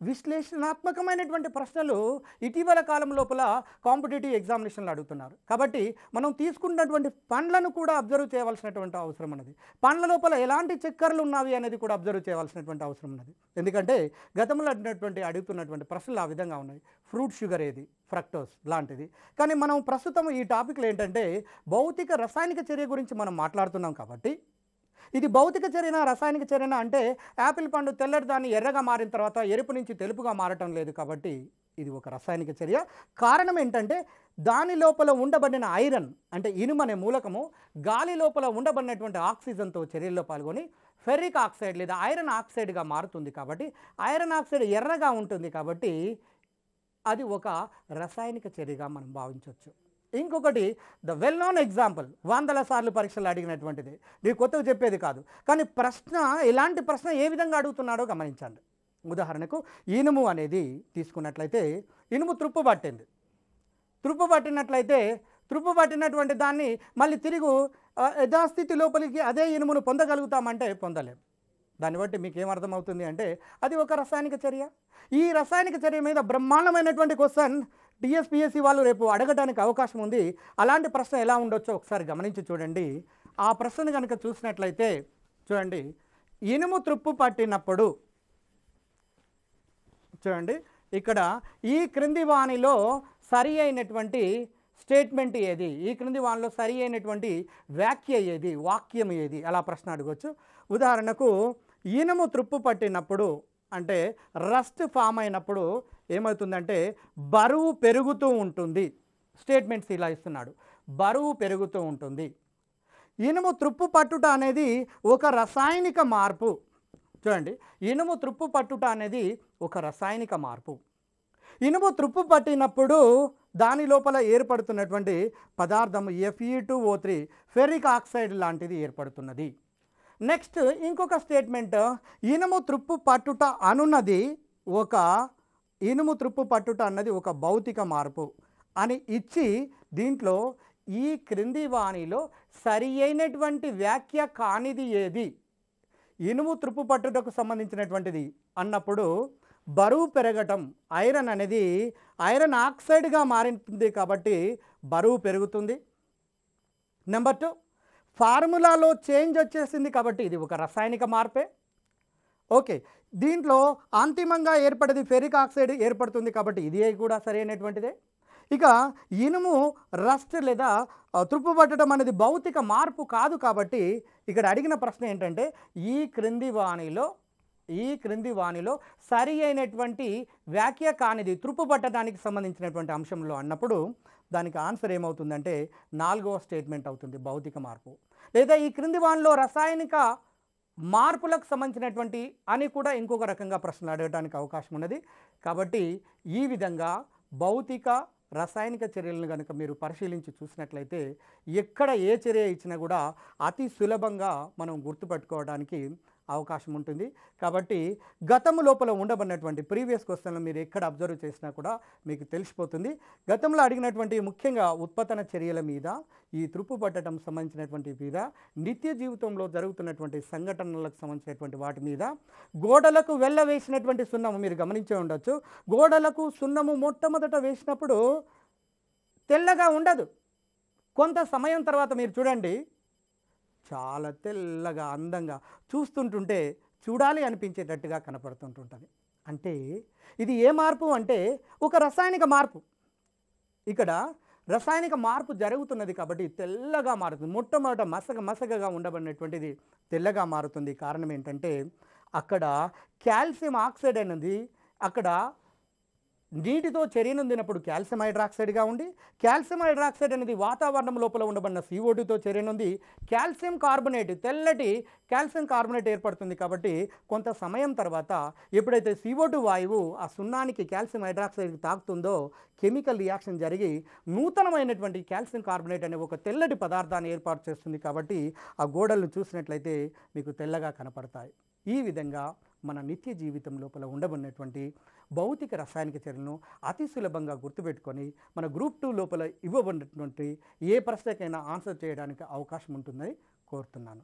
విశ్లేషణాత్మకమైనటువంటి ప్రశ్నలు ఇటీవల కాలం లోపల కాంపిటేటివ్ ఎగ్జామినేషన్లు అడుగుతున్నారు. కాబట్టి మనం తీసుకున్నటువంటి పండ్లను కూడా అబ్జర్వ్ చేయవలసినటువంటి అవసరం ఉన్నది. పండ్ల లోపల ఎలాంటి చక్కెరలు ఉన్నవి అనేది కూడా అబ్జర్వ్ చేయవలసినటువంటి అవసరం ఉన్నది. ఎందుకంటే గతంలో అడుగుతున్నటువంటి ప్రశ్నలు ఆ విధంగా ఉన్నాయి. ఫ్రూట్ షుగర్ ఏది, ఫ్రక్టోస్ లాంటిది. కానీ మనం ప్రస్తుతం ఈ టాపిక్లో ఏంటంటే భౌతిక రసాయనిక చర్య గురించి మనం మాట్లాడుతున్నాం కాబట్టి ఇది భౌతిక చర్యనా రసాయనిక చర్యనా అంటే యాపిల్ పండు తెల్లటి దాన్ని ఎర్రగా మారిన తర్వాత ఎరుపు నుంచి తెలుపుగా మారటం లేదు కాబట్టి ఇది ఒక రసాయనిక చర్య. కారణం ఏంటంటే దాని లోపల ఉండబడిన ఐరన్ అంటే ఇనుము అనే మూలకము గాలి లోపల ఉండబడినటువంటి ఆక్సిజన్తో చర్యల్లో పాల్గొని ఫెర్రిక్ ఆక్సైడ్ లేదా ఐరన్ ఆక్సైడ్గా మారుతుంది. కాబట్టి ఐరన్ ఆక్సైడ్ ఎర్రగా ఉంటుంది కాబట్టి అది ఒక రసాయనిక చర్యగా మనం భావించవచ్చు. ఇంకొకటి ద వెల్ నోన్ ఎగ్జాంపుల్, 100 సార్లు పరీక్షలు అడిగినటువంటిది, నీకు కొత్తగా చెప్పేది కాదు. కానీ ప్రశ్న ఎలాంటి ప్రశ్న ఏ విధంగా అడుగుతున్నాడో గమనించండి. ఉదాహరణకు ఇనుము అనేది తీసుకున్నట్లయితే ఇనుము త్రుప్పు పట్టింది. త్రుప్పు పట్టినట్లయితే త్రుప్పు పట్టినటువంటి దాన్ని మళ్ళీ తిరిగి యథాస్థితి లోపలికి అదే ఇనుమును పొందగలుగుతామంటే పొందలేం. దాన్ని బట్టి మీకు ఏమర్థమవుతుంది అంటే అది ఒక రసాయనిక చర్య. ఈ రసాయనిక చర్య మీద బ్రహ్మాండమైనటువంటి క్వశ్చన్ టీఎస్పీఎస్సీ వాళ్ళు రేపు అడగడానికి అవకాశం ఉంది. అలాంటి ప్రశ్న ఎలా ఉండొచ్చో ఒకసారి గమనించి చూడండి. ఆ ప్రశ్నను కనుక చూసినట్లయితే చూడండి, ఇనుము త్రుప్పు పట్టినప్పుడు చూడండి ఇక్కడ ఈ క్రింది వాణిలో సరి అయినటువంటి స్టేట్మెంట్ ఏది, ఈ క్రింది వాణిలో సరి అయినటువంటి వ్యాఖ్య ఏది, వాక్యం ఏది, అలా ప్రశ్న అడగవచ్చు. ఉదాహరణకు ఇనుము త్రుప్పు పట్టినప్పుడు అంటే రస్ట్ ఫామ్ అయినప్పుడు ఏమవుతుందంటే బరువు పెరుగుతూ ఉంటుంది. స్టేట్మెంట్స్ ఇలా ఇస్తున్నాడు, బరువు పెరుగుతూ ఉంటుంది. ఇనుము త్రుప్పు పట్టుట అనేది ఒక రసాయనిక మార్పు. చూడండి, ఇనుము త్రుప్పు పట్టుట అనేది ఒక రసాయనిక మార్పు. ఇనుము త్రుప్పు పట్టినప్పుడు దాని లోపల ఏర్పడుతున్నటువంటి పదార్థం Fe2O3 ఫెర్రిక్ ఆక్సైడ్ లాంటిది ఏర్పడుతున్నది. నెక్స్ట్ ఇంకొక స్టేట్మెంట్, ఇనుము త్రుప్పు పట్టుట అనున్నది ఒక ఇనుము త్రుప్పు పట్టుట అన్నది ఒక భౌతిక మార్పు అని ఇచ్చి దీంట్లో ఈ క్రింది వాణిలో సరి అయినటువంటి వ్యాఖ్య కానిది ఏది, ఇనుము త్రుప్పు పట్టుటకు సంబంధించినటువంటిది అన్నప్పుడు బరువు పెరగటం, ఐరన్ అనేది ఐరన్ ఆక్సైడ్గా మారింది కాబట్టి బరువు పెరుగుతుంది. నెంబర్ 2, ఫార్ములాలో చేంజ్ వచ్చేసింది కాబట్టి ఇది ఒక రసాయనిక మార్పే. ఓకే, దీంట్లో అంతిమంగా ఏర్పడేది ఫెరిక్ ఆక్సైడ్ ఏర్పడుతుంది కాబట్టి ఇది కూడా సరైనటువంటిదే. ఇక ఇనుము రస్ట్ లేదా త్రుప్పు పట్టడం అనేది భౌతిక మార్పు కాదు కాబట్టి ఇక్కడ అడిగిన ప్రశ్న ఏంటంటే ఈ క్రింది వాణిలో సరి అయినటువంటి వ్యాఖ్య కానిది త్రుప్పు పట్టడానికి సంబంధించినటువంటి అంశంలో అన్నప్పుడు దానికి ఆన్సర్ ఏమవుతుందంటే 4వ స్టేట్మెంట్ అవుతుంది, భౌతిక మార్పు. లేదా ఈ క్రింది వాణిలో రసాయనిక మార్పులకు సంబంధించినటువంటి అని కూడా ఇంకొక రకంగా ప్రశ్నలు అడగడానికి అవకాశం ఉన్నది. కాబట్టి ఈ విధంగా భౌతిక రసాయనిక చర్యలను కనుక మీరు పరిశీలించి చూసినట్లయితే ఎక్కడ ఏ చర్య ఇచ్చినా కూడా అతి సులభంగా మనం గుర్తుపెట్టుకోవడానికి అవకాశం ఉంటుంది. కాబట్టి గతము లోపల ఉండబడినటువంటి ప్రీవియస్ క్వశ్చన్లు మీరు ఎక్కడ అబ్జర్వ్ చేసినా కూడా మీకు తెలిసిపోతుంది. గతంలో అడిగినటువంటి ముఖ్యంగా ఉత్పత్తన చర్యల మీద, ఈ త్రుప్పు పట్టడం సంబంధించినటువంటి మీద, నిత్య జీవితంలో జరుగుతున్నటువంటి సంఘటనలకు సంబంధించినటువంటి వాటి మీద, గోడలకు వేసినటువంటి సున్నము మీరు గమనించే ఉండొచ్చు. గోడలకు సున్నము మొట్టమొదట వేసినప్పుడు తెల్లగా ఉండదు. కొంత సమయం తర్వాత మీరు చూడండి చాలా తెల్లగా అందంగా చూస్తుంటుంటే చూడాలి అనిపించేటట్టుగా కనపడుతుంటుంటుంది. అంటే ఇది ఏ మార్పు అంటే ఒక రసాయనిక మార్పు. ఇక్కడ రసాయనిక మార్పు జరుగుతున్నది కాబట్టి తెల్లగా మారుతుంది. మొట్టమొదట మసకగా ఉండబడినటువంటిది తెల్లగా మారుతుంది. కారణం ఏంటంటే అక్కడ కాల్షియం ఆక్సైడ్ అనేది అక్కడ నీటితో చర్యనొందినప్పుడు కాల్షియం హైడ్రాక్సైడ్గా ఉండి, కాల్షియం హైడ్రాక్సైడ్ అనేది వాతావరణం లోపల ఉండబడిన CO2తో చర్యనొంది కాల్షియం కార్బోనేట్, తెల్లటి కాల్షియం కార్బోనేట్ ఏర్పడుతుంది. కాబట్టి కొంత సమయం తర్వాత ఎప్పుడైతే CO2 వాయువు ఆ సున్నానికి కాల్షియం హైడ్రాక్సైడ్కి తాకుతుందో కెమికల్ రియాక్షన్ జరిగి నూతనమైనటువంటి కాల్షియం కార్బోనేట్ అనే ఒక తెల్లటి పదార్థాన్ని ఏర్పాటు చేస్తుంది. కాబట్టి ఆ గోడలను చూసినట్లయితే మీకు తెల్లగా కనపడతాయి. ఈ విధంగా మన నిత్య జీవితం లోపల ఉండబడినటువంటి భౌతిక రసాయనిక చర్యలను అతి సులభంగా గుర్తుపెట్టుకొని మన గ్రూప్ 2 లోపల ఇవ్వబడినటువంటి ఏ ప్రశ్నకైనా ఆన్సర్ చేయడానికి అవకాశం ఉంటుందని కోరుతున్నాను.